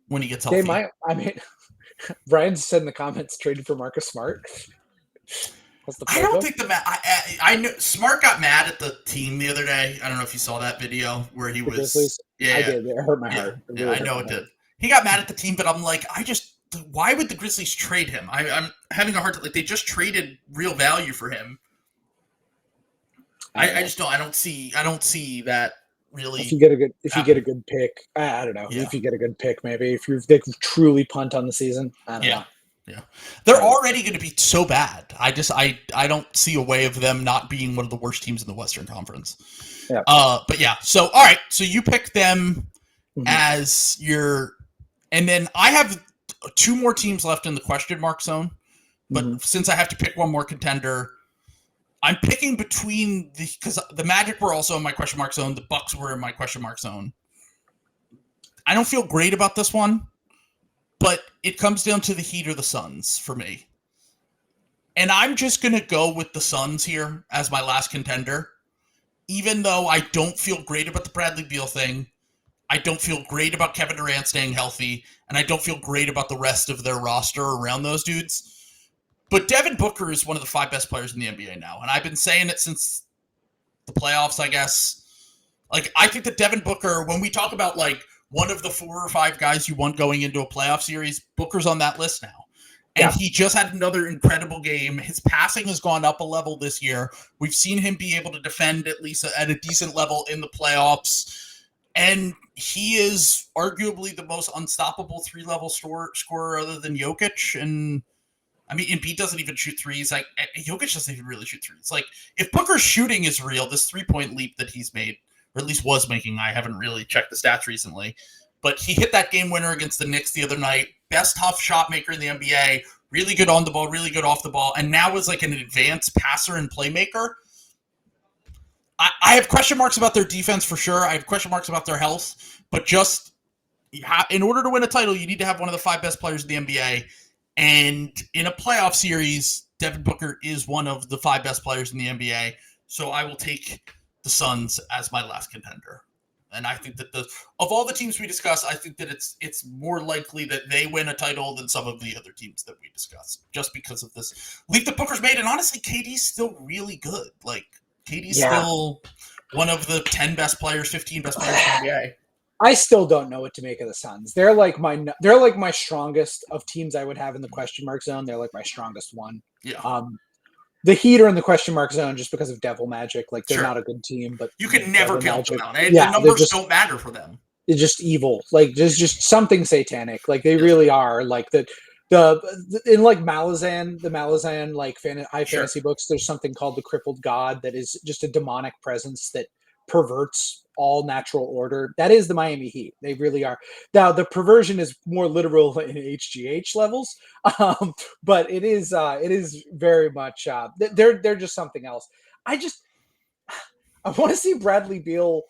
when he gets healthy. They might. I mean, Brian said in the comments, traded for Marcus Smart. I don't think I know Smart got mad at the team the other day. I don't know if you saw that video where he was. Grizzlies? Yeah, I did. It hurt my heart. Yeah, I know it did. He got mad at the team, but I'm like, why would the Grizzlies trade him? I'm having a hard time. Like they just traded real value for him. I just don't. I don't see that really. If you get a good pick, I don't know. Yeah. If you get a good pick, maybe if they truly punt on the season, I don't know. Yeah, they're already going to be so bad. I don't see a way of them not being one of the worst teams in the Western Conference. Yeah. But yeah. So all right. So you pick them as your, and then I have 2 more teams left in the question mark zone. But since I have to pick one more contender, I'm picking between because the Magic were also in my question mark zone. The Bucks were in my question mark zone. I don't feel great about this one, but it comes down to the Heat or the Suns for me. And I'm just going to go with the Suns here as my last contender. Even though I don't feel great about the Bradley Beal thing, I don't feel great about Kevin Durant staying healthy, and I don't feel great about the rest of their roster around those dudes. But Devin Booker is one of the 5 best players in the NBA now, and I've been saying it since the playoffs, I guess. Like, I think that Devin Booker, when we talk about, like, one of the 4 or 5 guys you want going into a playoff series, Booker's on that list now. And he just had another incredible game. His passing has gone up a level this year. We've seen him be able to defend at least at a decent level in the playoffs. And he is arguably the most unstoppable three-level scorer other than Jokic. And I mean, Embiid doesn't even shoot threes. Like Jokic doesn't even really shoot threes. Like if Booker's shooting is real, this 3-point leap that he's made, or at least was making, I haven't really checked the stats recently, but he hit that game winner against the Knicks the other night. Best tough shot maker in the NBA. Really good on the ball, really good off the ball, and now is like an advanced passer and playmaker. I have question marks about their defense for sure. I have question marks about their health, but just in order to win a title, you need to have one of the 5 best players in the NBA. And in a playoff series, Devin Booker is one of the 5 best players in the NBA. So I will take the Suns as my last contender. And I think that of all the teams we discussed, I think that it's more likely that they win a title than some of the other teams that we discussed, just because of this leap that Booker's made. And honestly, KD's still really good. Like KD's still one of the 10 best players, 15 best players in the NBA. I still don't know what to make of the Suns. They're like my strongest of teams I would have in the question mark zone. They're like my strongest one. Yeah. The Heat are in the question mark zone just because of devil magic. Like they're not a good team, but you can never count them out. The numbers don't matter for them. They're just evil. Like there's just something satanic. Like they really are. Like in like Malazan, the Malazan like high fantasy books, there's something called the crippled god that is just a demonic presence that perverts all natural order. That is the Miami Heat. They really are. Now the perversion is more literal in HGH levels, but it is very much they're just something else. I want to see Bradley Beal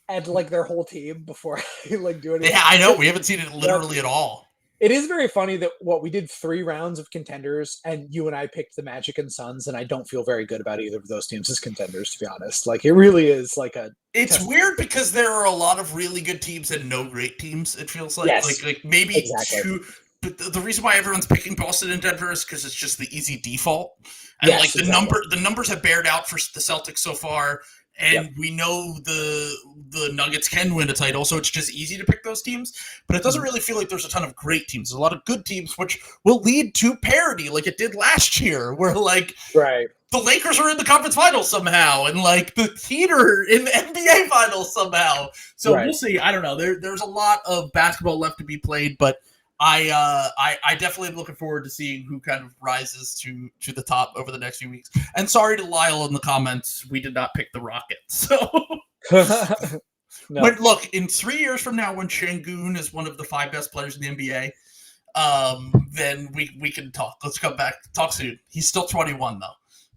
and like their whole team before I like do anything. Yeah, I know we haven't seen it literally at all. It is very funny that we did 3 rounds of contenders, and you and I picked the Magic and Suns, and I don't feel very good about either of those teams as contenders, to be honest. Like, it really is like a... It's weird because there are a lot of really good teams and no great teams, it feels like. Yes, like maybe 2... But the reason why everyone's picking Boston and Denver is because it's just the easy default. And like the numbers have bared out for the Celtics so far. And we know the Nuggets can win a title, so it's just easy to pick those teams. But it doesn't really feel like there's a ton of great teams. There's a lot of good teams, which will lead to parity, like it did last year, where like the Lakers are in the conference finals somehow, and like the Heat are in the NBA finals somehow. So we'll see. I don't know. There's a lot of basketball left to be played, but I definitely am looking forward to seeing who kind of rises to the top over the next few weeks. And sorry to Lyle in the comments, we did not pick the Rockets. So, But look, in 3 years from now, when Şengün is one of the 5 best players in the NBA, then we can talk. Let's come back. Talk soon. He's still 21 though,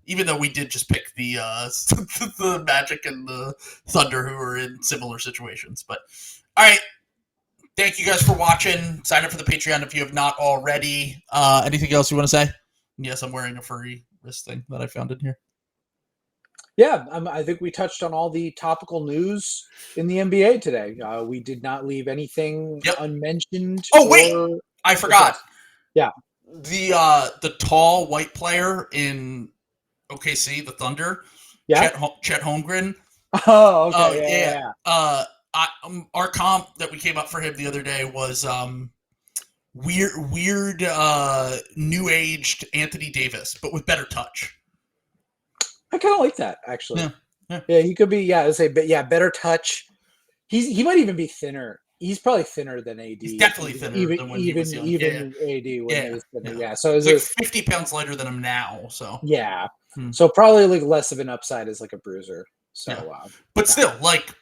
even though we did just pick the the Magic and the Thunder, who are in similar situations. But all right. Thank you guys for watching. Sign up for the Patreon if you have not already. Anything else you want to say? Yes, I'm wearing a furry wrist thing that I found in here. Yeah, I think we touched on all the topical news in the NBA today. We did not leave anything unmentioned. Oh, wait! I forgot. Yeah. The tall white player in OKC, the Thunder, Chet Holmgren. Oh, okay. Yeah. Our comp that we came up for him the other day was weird new-aged Anthony Davis, but with better touch. I kind of like that, actually. Yeah, he could be. Better touch. He might even be thinner. He's probably thinner than AD. He's definitely thinner than when he was young. AD when he was thinner. Yeah, so it's like 50 pounds lighter than him now. So so probably like less of an upside as like a bruiser. So, but still, like,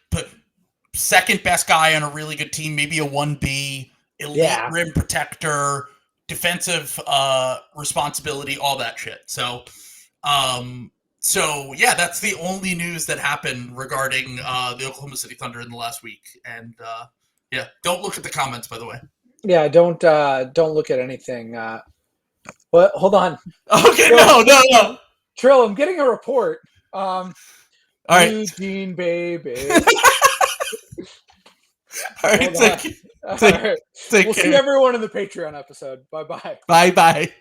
second best guy on a really good team, maybe a 1B, elite rim protector, defensive responsibility, all that shit. So that's the only news that happened regarding the Oklahoma City Thunder in the last week. And don't look at the comments, by the way. Yeah, don't look at anything. But hold on. Okay, no. Trill, I'm getting a report. All right, Eugene, baby. All right, take we'll care. see everyone in the Patreon episode. Bye-bye. Bye-bye.